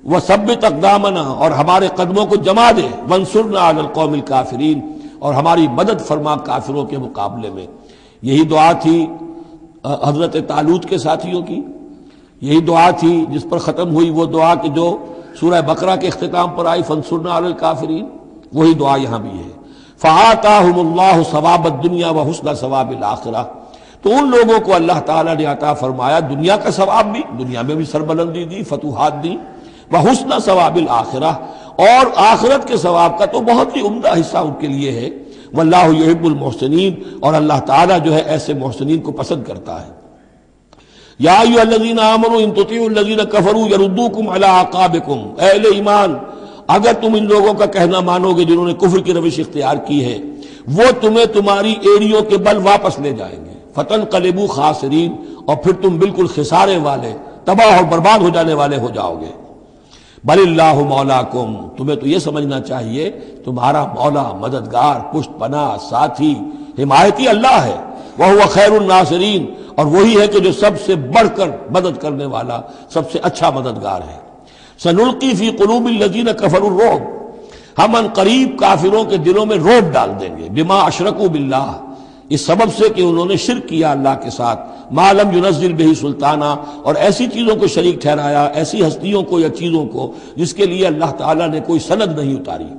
وَثَبِّتْ أَقْدَامَنَا، اور ہمارے قدموں کو جما دے۔ وَانصُرْنَا عَلَى الْقَوْمِ الْكَافِرِينَ، اور ہماری مدد فرما کافروں کے مقابلے میں۔ یہی دعا تھی حضرت طالوت کے ساتھیوں کی، یہی دعا تھی جس پر ختم ہوئی وہ دعا کہ جو سورہ بقرہ کے اختتام پر آئی، فانصرنا علی الکافرین، وہی دعا یہاں بھی ہے۔ فآتاہم اللہ ثواب الدنیا وحسن ثواب الآخرہ، تو ان لوگوں کو اللہ تعالیٰ نے عطا فرمایا دنیا کا ثواب بھی، دنیا میں بھی سربلندی دی، فتوحات دی، وحسن ثواب الآخرہ، اور آخرت کے ثواب کا تو بہت ہی عمدہ حصہ ان کے لیے ہے۔ واللہ یحب المحسنین، اور اللہ تعالیٰ جو ہے ایسے محسنین کو پسند کرتا ہے۔ یا ایھا الذین آمنوا ان تطیعوا الذین کفروا یردوکم علی اعقابکم، اے اہل ایمان اگر تم ان لوگوں کا کہنا مانو گے جنہوں نے کفر کی روش اختیار کی ہے، وہ تمہیں تمہاری ایڑیوں کے بل واپس لے جائیں گے، فتنقلبوا خاسرین، اور پھر تم بالکل خسارے والے، تباہ اور برباد ہو جانے والے ہو جاؤ گے۔ بل اللہ مولاکم، تمہیں تو یہ سمجھنا چاہیے تمہارا مولا، مددگار، پشت پناہ، ساتھی، حمایتی اللہ ہے۔ وَهُوَ خَيْرُ النَّاصِرِينَ، اور وہی ہے کہ جو سب سے بڑھ کر مدد کرنے والا، سب سے اچھا مددگار ہے۔ سَنُلْقِي فِي قُلُوبِ الَّذِينَ كَفَرُوا الرُّعْبَ، ہم ان قریب کافروں کے دلوں میں رعب ڈال دیں گے، بِمَا أَشْرَكُوا بِاللَّهِ، اس سبب سے کہ انہوں نے شرک کیا اللہ کے ساتھ، مَا لَمْ يُنَزِّلْ بِهِ سُلْطَانًا، اور ایسی چیزوں کو شریک ٹھہرایا، ایسی ہستیوں کو یا چیزوں کو جس کے لیے اللہ تعالیٰ نے کوئی سند نہیں اتاری۔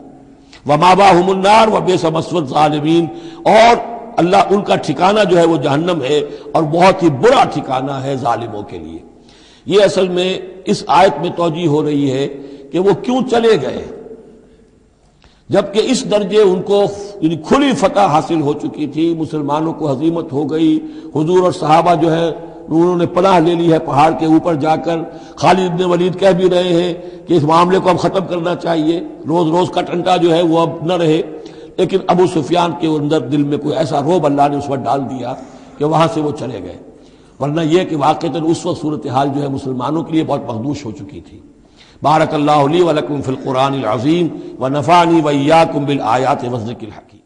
وَمَأْوَاهُمُ النَّارُ وَبِئْسَ مَثْوَى الظَّالِمِينَ، اور اللہ ان کا ٹھکانہ جو ہے وہ جہنم ہے، اور بہت ہی برا ٹھکانہ ہے ظالموں کے لیے۔ یہ اصل میں اس آیت میں توجیہ ہو رہی ہے کہ وہ کیوں چلے گئے، جبکہ اس درجے ان کو یعنی کھلی فتح حاصل ہو چکی تھی، مسلمانوں کو ہزیمت ہو گئی، حضور اور صحابہ جو ہے انہوں نے پناہ لے لی ہے پہاڑ کے اوپر جا کر۔ خالد بن ولید کہہ بھی رہے ہیں کہ اس معاملے کو اب ختم کرنا چاہیے، روز روز کا ٹنٹا جو ہے وہ اب نہ رہے، لیکن ابو سفیان کے اندر دل میں کوئی ایسا رعب اللہ نے اس وقت ڈال دیا کہ وہاں سے وہ چلے گئے، ورنہ یہ کہ واقعتاً اس وقت صورتحال جو ہے مسلمانوں کے لیے بہت مخدوش ہو چکی تھی۔ بارک اللہ لی و لکم فی القرآن العظیم ونفعنی و ایاکم بالآیات والذکر الحکیم۔